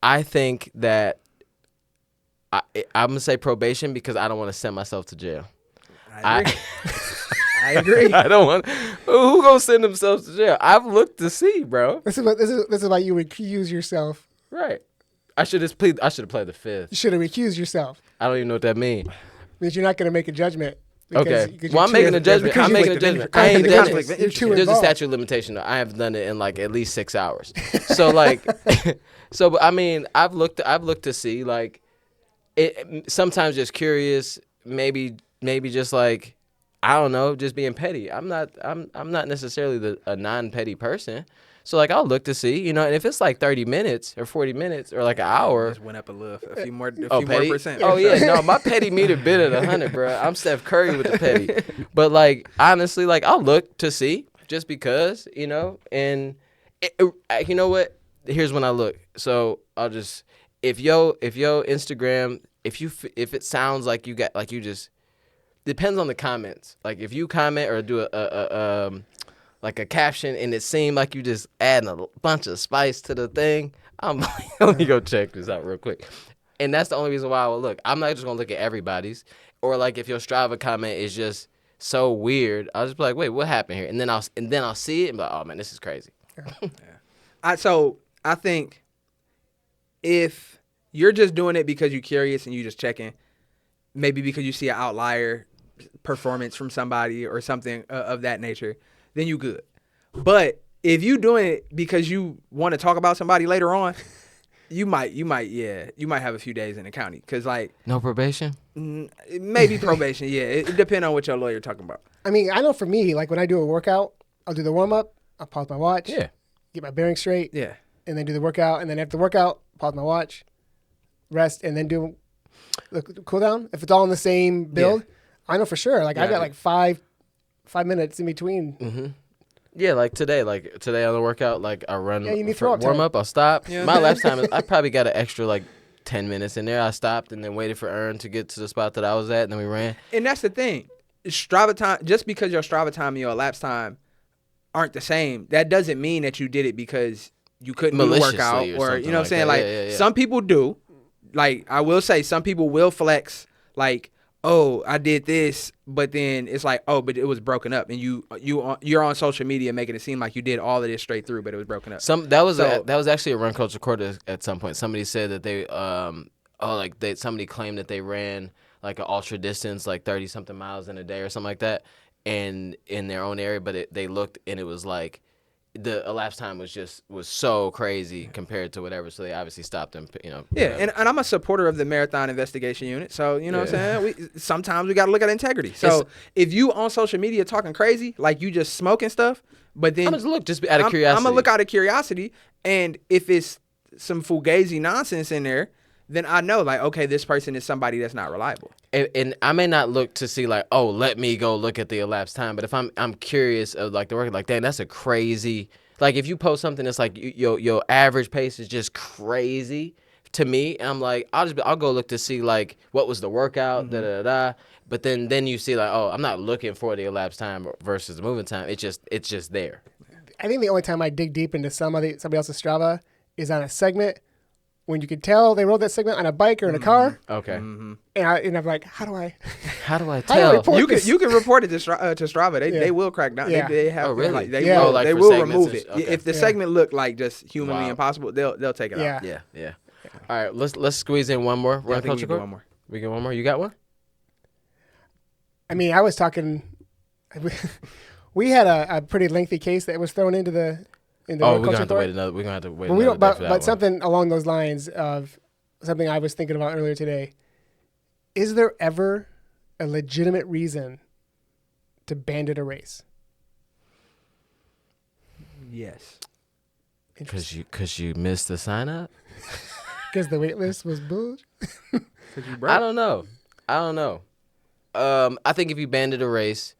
I think that I'm gonna say probation because I don't want to send myself to jail. I agree. I agree. I don't want. Who gonna send themselves to jail? I've looked to see, bro. This is why you recuse yourself. Right. I should have played the fifth. You should have recused yourself. I don't even know what that means. Means you're not going to make a judgment. Okay. Because Well, I'm making a judgment. because I'm you making a like the judgment. conflict- I ain't the done conflict it. of interest. You're too There's a involved. statute of limitation though. I have done it in like at least 6 hours. So like, so I mean, I've looked to see like, it sometimes just curious, maybe just like, I don't know, just being petty. I'm not necessarily a non-petty person. So like I'll look to see, and if it's like 30 minutes or 40 minutes or like an hour. Just went up a few more Petty? percent. Oh yeah, no, my petty meter been at 100, bro. I'm Steph Curry with the petty. But like honestly, like I'll look to see just because, and you know what? Here's when I look. So I'll just if yo Instagram, if it sounds like you got like you just depends on the comments. Like if you comment or do like a caption and it seemed like you just adding a bunch of spice to the thing, I'm like, let me go check this out real quick. And that's the only reason why I will look. I'm not just gonna look at everybody's. Or like if your Strava comment is just so weird, I'll just be like, wait, what happened here? And then I'll see it and be like, oh man, this is crazy. So I think if you're just doing it because you're curious and you just checking, maybe because you see an outlier performance from somebody or something of that nature, then you good. But if you doing it because you want to talk about somebody later on, you might have a few days in the county because like No probation? maybe probation. Yeah, it depends on what your lawyer talking about. I mean, I know for me, like when I do a workout, I'll do the warm up, I'll pause my watch, Yeah. get my bearings straight, Yeah, and then do the workout, and then after the workout, pause my watch, rest, and then do the cool down. If it's all in the same build, I know for sure. Like I got like 5 minutes in between. Mm-hmm. Yeah, like today on the workout, like I run Yeah, you need for throw-up warm time. up, I'll stop. Yeah. My last time, I probably got an extra like 10 minutes in there. I stopped and then waited for Ern to get to the spot that I was at, and then we ran. and that's the thing. Strava time, just because your Strava time and your elapsed time aren't the same, that doesn't mean that you did it because you couldn't do the Maliciously workout or or something you know what I'm like saying. that. Like Yeah. some people do. Like I will say, some people will flex. Like, oh, I did this, but then it's like, oh, but it was broken up, and you're on social media making it seem like you did all of this straight through, but it was broken up. That was actually a run culture quarter at some point. Somebody said that they somebody claimed that they ran like an ultra distance, like 30 something miles in a day or something like that, and in their own area, but they looked and it was like the elapsed time was so crazy compared to whatever, so they obviously stopped them. Yeah, whatever. and I'm a supporter of the Marathon Investigation Unit, so you know what Yeah. I'm saying. Sometimes we got to look at integrity. So if you on social media talking crazy, like you just smoking stuff, but then I'm just look just out of curiosity. I'm gonna look out of curiosity, and if it's some fugazi nonsense in there, then I know like, okay, this person is somebody that's not reliable. And I may not look to see like, oh, let me go look at the elapsed time. But if I'm curious of like the work, like, dang, that's a crazy. Like if you post something that's like your average pace is just crazy to me, and I'm like, I'll go look to see like what was the workout, da da da. But then you see like, oh, I'm not looking for the elapsed time versus the moving time. It's just there. I think the only time I dig deep into somebody else's Strava is on a segment when you could tell they rode that segment on a bike or in a car, Okay. and I'm like, how do I tell? report this? You can report it to Strava. They will crack down. Yeah. They have Oh, really? like, they Yeah. will Oh, like they for will segments remove and it okay. if the Yeah. segment looked like just humanly Wow. impossible. They'll take it Yeah. out. Yeah. All right, let's squeeze in one more. I Run think we culture can do court? one more. We get one more. You got one? I mean, I was talking. We had a pretty lengthy case that was thrown into the Oh, World we're gonna Culture have to Court. wait another. We're gonna have to wait. But we another don't. day for that But one. something along those lines of something I was thinking about earlier today. Is there ever a legitimate reason to bandit a race? Yes. Because you missed the sign up. Because the wait list was bullshit. I don't know. I think if you banded a race,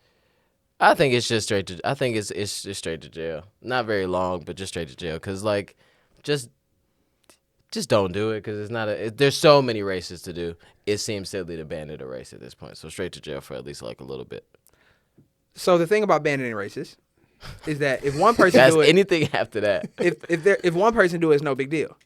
I think it's just straight to. I think it's just straight to jail. Not very long, but just straight to jail. Cause like, just don't do it. Cause it's not there's so many races to do. It seems silly to bandit a race at this point. So straight to jail for at least like a little bit. So the thing about banditing races is that if one person do it, anything after that. if one person do it, it's no big deal.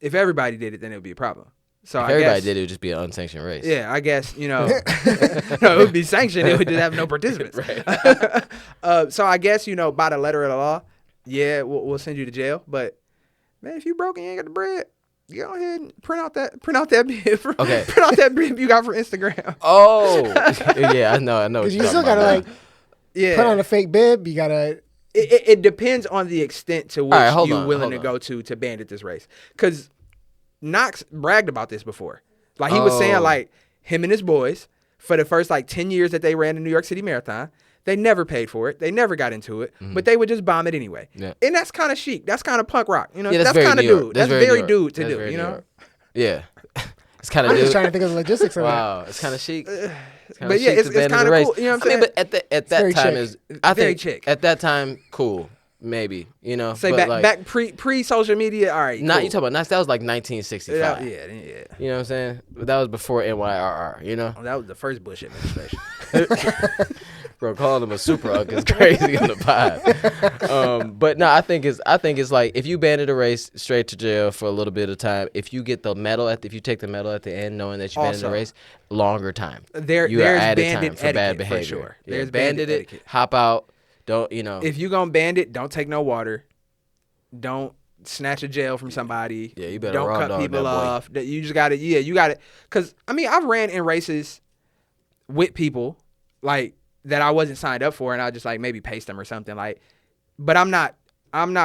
If everybody did it, then it would be a problem. So If everybody did it, would just be an unsanctioned race. Yeah, I guess, no, it would be sanctioned. It would just have no participants. Right. So I guess, by the letter of the law, yeah, we'll send you to jail. But, man, if you broke and you ain't got the bread, go ahead and print out that bib. Okay. Print out that bib you got for Instagram. Oh. Yeah, I know. Because you still got to, put on a fake bib. You got to... It depends on the extent to which you're willing to go to bandit this race. Because Knox bragged about this before. Like, he was saying, like, him and his boys, for the first, 10 years that they ran the New York City Marathon, they never paid for it. They never got into it. But they would just bomb it anyway. Yeah. And that's kind of chic. That's kind of punk rock. That's kind of dude. That's very dude to do, Yeah. It's kind of I'm just trying to think of the logistics of wow. It's kind of chic. But yeah, it's kind of cool. You know what I'm saying? But at that time very chic. At that time, cool. Maybe, Say back pre social media, all right. Not cool. You talking about that was like 1965. Yeah. You know what I'm saying? That was before NYRR. That was the first Bush administration. Bro, calling him a super ug is crazy on the pod. But no, I think it's like if you banded a race, straight to jail for a little bit of time. If you get the medal if you take the medal at the end, knowing that you banded a race, longer time. There's added bandit time for bad behavior. For sure. Yeah, there's banded etiquette. It. Hop out. Don't If you gonna bandit, don't take no water. Don't snatch a jail from somebody. Yeah, you better don't cut people off. You just gotta. Yeah, you gotta. Cause I've ran in races with people that I wasn't signed up for, and I just maybe pace them or something But I'm not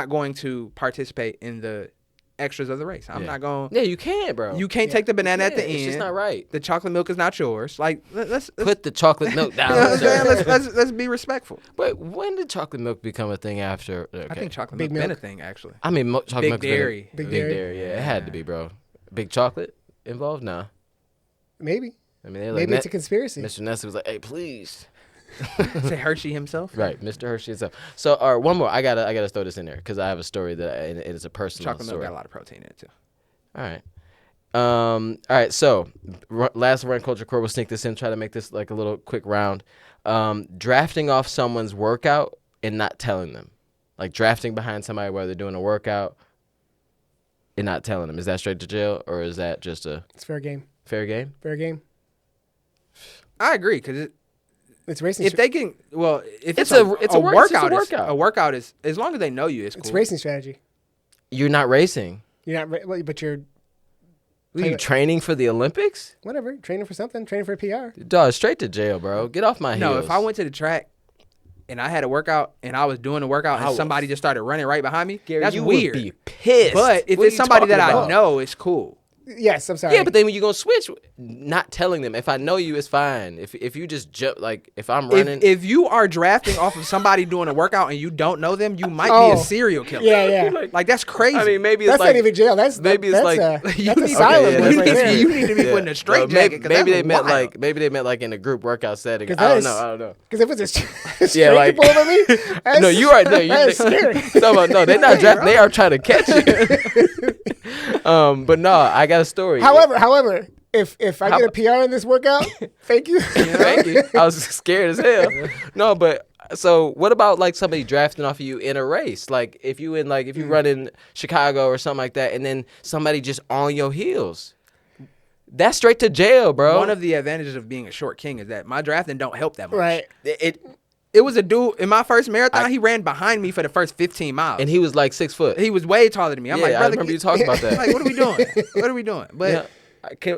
going to participate in the extras of the race. I'm not going. Yeah, you can, bro. You can't take the banana at the end. It's just not right. The chocolate milk is not yours. Let's put the chocolate milk down. Let's be respectful. But when did chocolate milk become a thing after? Okay. I think chocolate milk been a thing actually. I mean, chocolate milk. Big dairy. Big dairy. Yeah, it had to be, bro. Big chocolate involved? Nah. Maybe. I mean, maybe it's a conspiracy. Mr. Nestle was like, "Hey, please." Say Hershey himself. Right, Mr. Hershey himself. So, all right, one more. I gotta throw this in there because I have a story and it is a personal chocolate story. Milk got a lot of protein in it too. All right. All right. So, last Run Culture Core, we'll sneak this in, try to make this like a little quick round. Drafting off someone's workout and not telling them, like drafting behind somebody while they're doing a workout and not telling them. Is that straight to jail or is that just It's fair game. Fair game. Fair game. I agree because it's racing. If they can, if it's a workout. A workout is as long as they know you, it's cool. It's racing strategy. You're not racing. You're not, but you're. Are you training for the Olympics? Whatever, training for something, training for a PR. Dog, straight to jail, bro. Get off my heels. No, if I went to the track and I had a workout and I was doing the workout and somebody just started running right behind me, Gary, that's you weird. Would be pissed. But if it's somebody that I know, it's cool. Yes, I'm sorry. Yeah, but then when you gonna switch, not telling them. If I know you, it's fine. If you just jump, if I'm running, if you are drafting off of somebody doing a workout and you don't know them, you might be a serial killer. Yeah. Like that's crazy. I mean, maybe it's that's not even jail. That's maybe that's asylum. You need to be putting a straight jacket. Maybe they meant like in a group workout setting. I don't know. Because if it's a straight pull over me, no, you're right. No, that's scary. No, they're not drafting. They are trying to catch you. But no, I got a story. However, if I get a PR in this workout, thank you. Thank you. I was scared as hell. No, but so what about like somebody drafting off of you in a race? Like if you run in Chicago or something like that, and then somebody just on your heels. That's straight to jail, bro. One of the advantages of being a short king is that my drafting don't help that much. Right. It was a dude in my first marathon. He ran behind me for the first 15 miles, and he was like 6 foot. He was way taller than me. I'm like, brother, I remember you talking about that. Like, what are we doing? What are we doing? But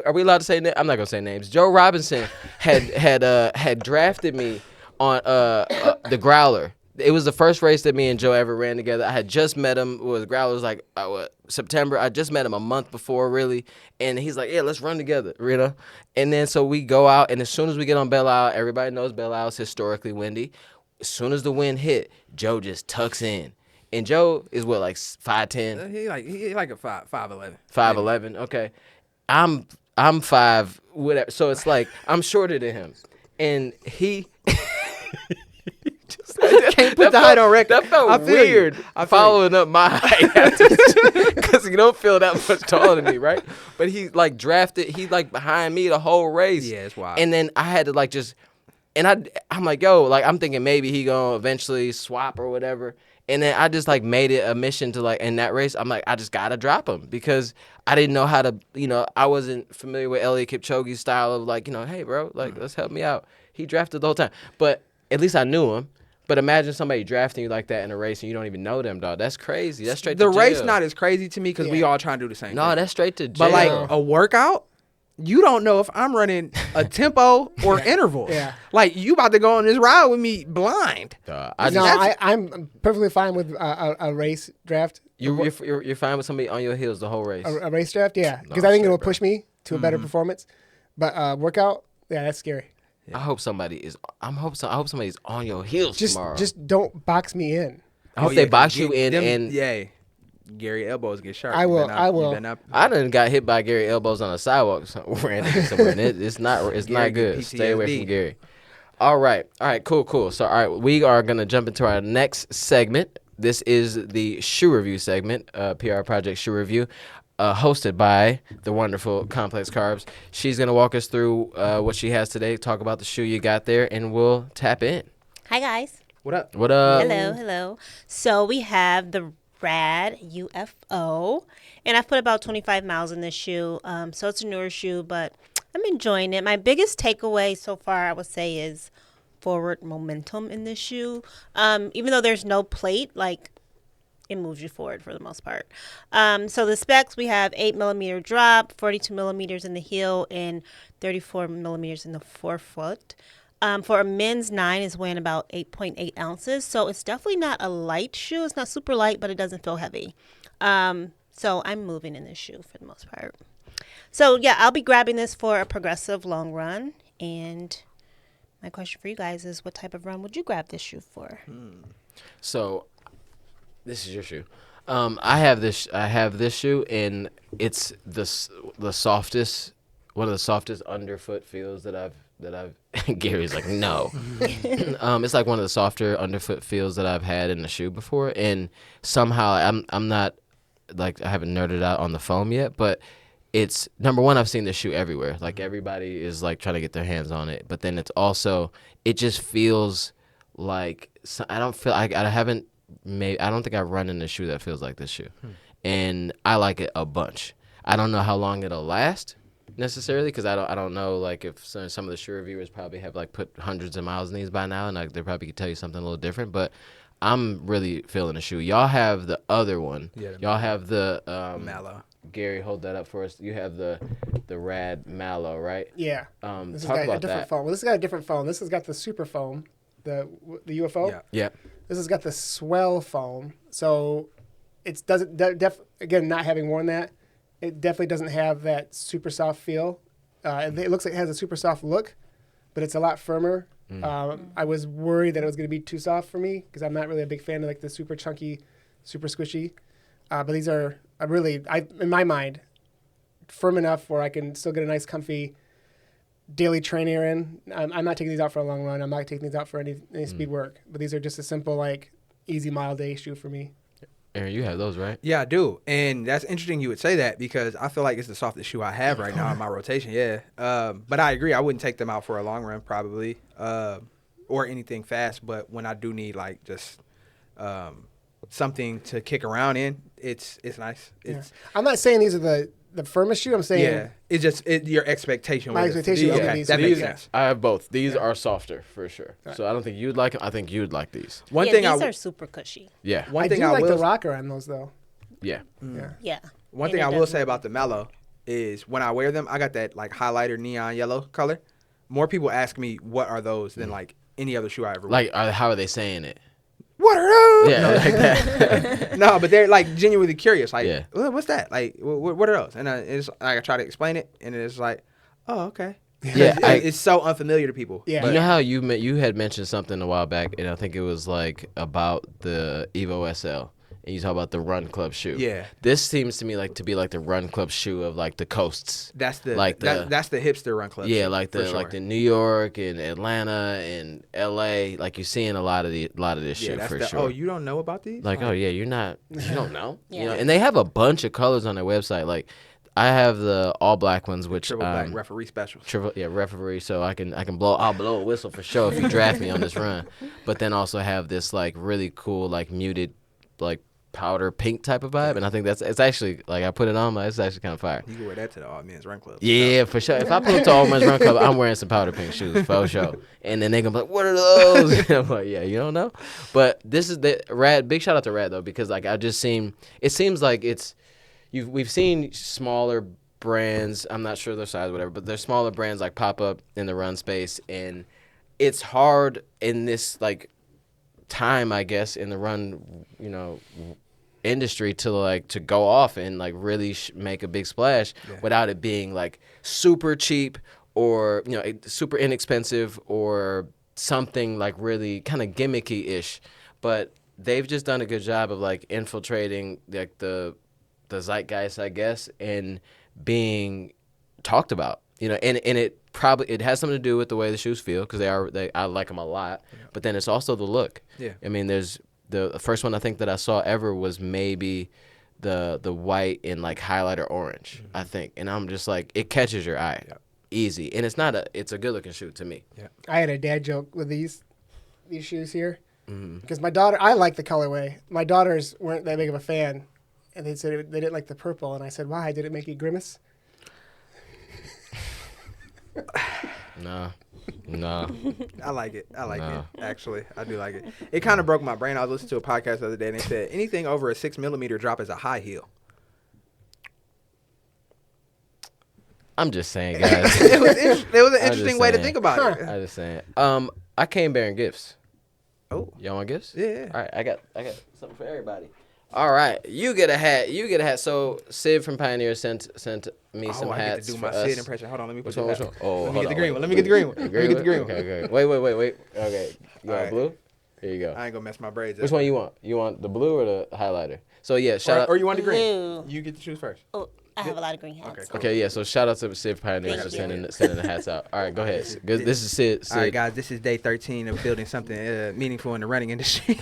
are we allowed to say? I'm not gonna say names. Joe Robinson had drafted me on the Growler. It was the first race that me and Joe ever ran together. I had just met him. Growler was like September. I just met him a month before, really. And he's like, yeah, let's run together, you know? And then so we go out, and as soon as we get on Belle Isle, everybody knows Belle Isle is historically windy. As soon as the wind hit, Joe just tucks in. And Joe is what, like 5'10"? He like a 5'11". 5'11", okay. I'm I'm 5, whatever. So it's like I'm shorter than him, and he. Can't put the height on record. That felt I feel weird. you. I feel Following up my height because you don't feel that much taller than me, right? But he like drafted. He like behind me the whole race. Yeah, it's wild. And then I had to like just, and I'm like, yo, like I'm thinking maybe he gonna eventually swap or whatever. And then I just like made it a mission to like in that race. I'm like, I just gotta drop him because I didn't know how to, I wasn't familiar with Elliot Kipchoge's style of like, hey, bro, like let's help me out. He drafted the whole time, but at least I knew him. But imagine somebody drafting you like that in a race and you don't even know them, dog. That's crazy. That's straight to jail. The race not as crazy to me because we all trying to do the same No, thing. that's straight to jail. But like a workout, you don't know if I'm running a tempo or intervals. Yeah. Like you about to go on this ride with me blind. I'm perfectly fine with a race draft. You're fine with somebody on your heels the whole race. A race draft, yeah, because No, I think shit, it'll bro. push me to a better performance. But workout, yeah, that's scary. I hope somebody is. I hope somebody's on your heels tomorrow. Just don't box me in. I hope they box you in. And yeah, Gary elbows get sharp. I will. I done got hit by Gary elbows on a sidewalk somewhere. And it's not good. PTSD. Stay away from Gary. All right, cool. So all right, we are gonna jump into our next segment. This is the shoe review segment, PR Project Shoe Review. Hosted by the wonderful Complex Carbs. She's going to walk us through what she has today, talk about the shoe you got there, and we'll tap in. Hi, guys. What up? Hello. So we have the R.A.D. UFO, and I've put about 25 miles in this shoe. So it's a newer shoe, but I'm enjoying it. My biggest takeaway so far, I would say, is forward momentum in this shoe. Even though there's no plate, like, it moves you forward for the most part. So the specs, we have 8mm drop, 42 millimeters in the heel, and 34 millimeters in the forefoot. For a men's 9 is weighing about 8.8 ounces. So it's definitely not a light shoe. It's not super light, but it doesn't feel heavy. So I'm moving in this shoe for the most part. So yeah, I'll be grabbing this for a progressive long run. And my question for you guys is, what type of run would you grab this shoe for? So this is your shoe. I have this shoe, and it's the softest, one of the softest underfoot feels that I've. Gary's like, no. It's like one of the softer underfoot feels that I've had in the shoe before, and somehow I'm not like, I haven't nerded out on the foam yet, but it's number one. I've seen this shoe everywhere. Like everybody is like trying to get their hands on it, but then it's also, it just feels like I don't think I've run in a shoe that feels like this shoe. And I like it a bunch. I don't know how long it'll last necessarily, because I don't know, like, if some of the shoe reviewers probably have like put hundreds of miles in these by now, and like they probably could tell you something a little different, but I'm really feeling the shoe. Y'all have the other one. Y'all have the Mallow. Gary, hold that up for us. You have the R.A.D. Mallow, right? Yeah. Talk This has got about a different that. foam. Well, this has got a different foam. This has got the super foam, the UFO. Yeah. Yeah. This has got the swell foam. So it doesn't, again, not having worn that, it definitely doesn't have that super soft feel. It looks like it has a super soft look, but it's a lot firmer. I was worried that it was going to be too soft for me because I'm not really a big fan of like the super chunky, super squishy. But these are in my mind, firm enough where I can still get a nice, comfy daily trainer in. I'm not taking these out for a long run. I'm not taking these out for any speed work. But these are just a simple, like, easy mile day shoe for me. Aaron, you have those, right? Yeah, I do. And that's interesting you would say that because I feel like it's the softest shoe I have right now in my rotation. Yeah. But I agree. I wouldn't take them out for a long run probably or anything fast. But when I do need, like, just something to kick around in, it's nice. It's I'm not saying these are the firmest shoe. I'm saying it's just your expectation. My expectation was okay, these. that makes sense. I have both. These are softer for sure. Right. So I don't think you'd like them. I think you'd like these. One Yeah, thing these are super cushy. Yeah. One I thing do I like will the rocker on those though. Yeah. Yeah. One And thing it I will does say move. about the Mallow is when I wear them, I got that like highlighter neon yellow color. More people ask me what are those than like any other shoe I ever wear. Like, how are they saying it? What are those? Yeah, No, like that. no, but they're like genuinely curious. Like, Yeah. what's that? Like, what are those? And it's like I try to explain it, and it's like, oh, okay. Yeah, It's so unfamiliar to people. Yeah. You know how you had mentioned something a while back, and I think it was like about the Evo SL, and you talk about the run club shoe. Yeah. This seems to me like to be like the run club shoe of like the coasts. That's the like that's the hipster run club. Yeah, shoe, like for the sure. like the New York and Atlanta and LA. Like you're seeing a lot of this Yeah, shoe that's for the, sure. oh, you don't know about these? Like, oh yeah, you don't know. Yeah. You know, and they have a bunch of colors on their website. Like, I have the all black ones, which triple black referee specials. Referee, so I'll blow a whistle for sure if you draft me on this run. But then also have this like really cool like muted like powder pink type of vibe, and I think it's actually like I put it on, it's actually kind of fire. You can wear that to the all men's run club. Yeah, for sure. If I pull up to all men's run club, I'm wearing some powder pink shoes for sure. And then they gonna be like, "What are those?" And I'm like, "Yeah, you don't know." But this is the R.A.D. Big shout out to R.A.D. though, because like it seems like we've seen smaller brands. I'm not sure their size, whatever, but there's smaller brands like pop up in the run space, and it's hard in this like time, I guess, in the run, industry to go off and like really make a big splash without it being like super cheap or super inexpensive or something like really kind of gimmicky-ish. But they've just done a good job of like infiltrating like the zeitgeist, I guess, and being talked about, and it has something to do with the way the shoes feel, because I like them a lot, but then it's also the look. Yeah. I mean, there's the first one I think that I saw ever was maybe the white and like highlighter orange, I think, and I'm just like, it catches your eye easy, and it's a good looking shoe to me. Yeah. I had a dad joke with these shoes here, because my daughter, I like the colorway. My daughters weren't that big of a fan, and they said they didn't like the purple, and I said, why? Did it make you grimace? No. I like it. Actually, I do like it. It kind of broke my brain. I was listening to a podcast the other day, and they said anything over a 6 millimeter drop is a high heel. I'm just saying, guys. It was an interesting way to think about it. I'm just saying. I came bearing gifts. Oh, Y'all want gifts? yeah. All right, I got something for everybody. All right, you get a hat. So Sid from Pioneer sent me some I hats get to do for my us. Sid impression. Hold on, let me put Which one? Oh, Let me hold get the on, green wait. one. Let me get the green one. Let me get the green one. Okay. Wait. Okay, you want All right. blue? Here you go. I ain't gonna mess my braids up. Which one you want? You want the blue or the highlighter? So yeah, shout out. Or you want the green? Blue. You get to choose first. Oh, I have a lot of green hats. Okay, cool. Okay, yeah. So shout out to Sid Pioneers for sending the hats out. All right, go ahead. This is Sid. All right, guys, this is day 13 of building something meaningful in the running industry.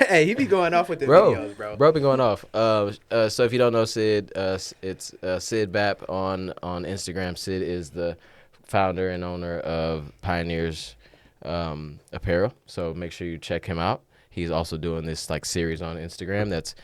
Hey, he be going off with the videos, bro. Bro been going off. So if you don't know Sid, it's Sid Bap on Instagram. Sid is the founder and owner of Pioneers Apparel. So make sure you check him out. He's also doing this like series on Instagram.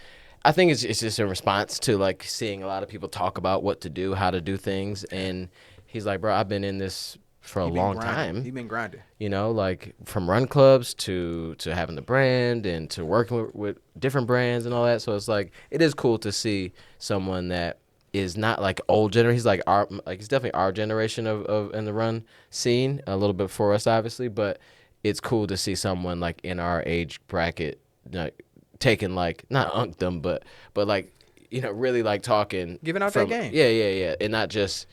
I think it's just a response to like seeing a lot of people talk about what to do, how to do things, and he's like, bro, I've been in this for a long time. You've been grinding. Like from run clubs to having the brand and to working with different brands and all that. So it's like, it is cool to see someone that is not like old generation. He's like he's definitely our generation of in the run scene, a little bit for us obviously, but it's cool to see someone like in our age bracket, taking like not unctum, but like really like talking, Giving out that game. Yeah, and not just.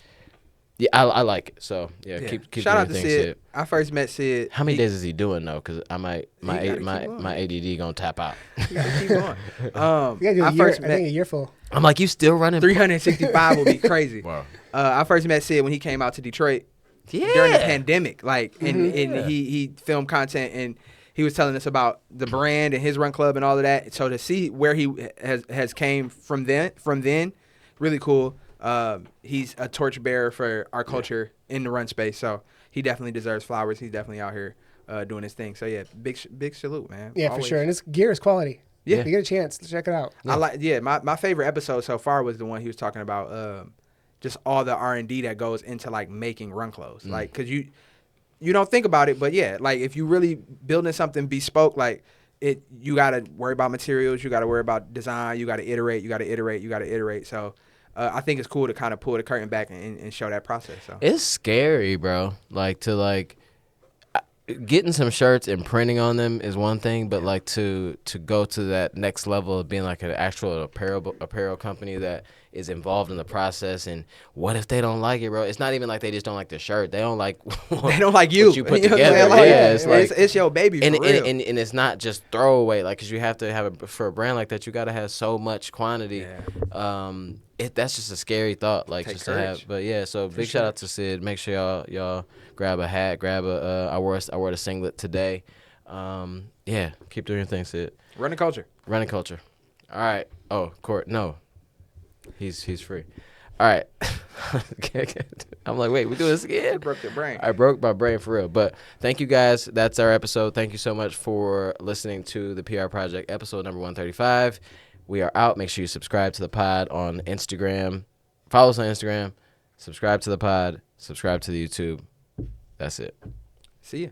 Yeah, I like it. So yeah, keep Shout out to doing Sid. I first met Sid. How many days is he doing though? Because my ADD gonna tap out. Keep going. You gotta do I think a year full. I'm like, you still running? 365 will be crazy. Wow. I first met Sid when he came out to Detroit Yeah. during the pandemic. Like, and he filmed content, and he was telling us about the brand and his run club and all of that. So to see where he has came from then, really cool. He's a torchbearer for our culture in the run space. So he definitely deserves flowers. He's definitely out here doing his thing. So yeah, big salute, man. Yeah, Always. for sure. And this gear is quality. Yeah. If you get a chance, check it out. Yeah. My favorite episode so far was the one he was talking about just all the R&D that goes into like making run clothes. Like, cause you don't think about it, but yeah, like if you really building something bespoke, like you gotta worry about materials, you gotta worry about design, you gotta iterate. So I think it's cool to kind of pull the curtain back and show that process. So It's scary, bro. Like to getting some shirts and printing on them is one thing, but like to go to that next level of being like an actual apparel company that is involved in the process. And what if they don't like it, bro? It's not even like they just don't like the shirt. They don't like They don't like you. what you put You know what I'm together. saying? Like, Yeah, it's like it's your baby for and, real. and it's not just throwaway, like, because you have to have for a brand like that, you got to have so much quantity. That's just a scary thought, like, Take just courage. to have. But yeah, so big shout out to Sid. Make sure y'all grab a hat, grab a. I wore the singlet today. Yeah, keep doing your thing, Sid. Running culture. Running culture. All right. Oh, Court. No, he's free. All right. I'm like, wait, we do this again? You broke your brain. I broke my brain for real. But thank you guys. That's our episode. Thank you so much for listening to the PR Project episode number 135. We are out. Make sure you subscribe to the pod on Instagram. Follow us on Instagram. Subscribe to the pod. Subscribe to the YouTube. That's it. See ya.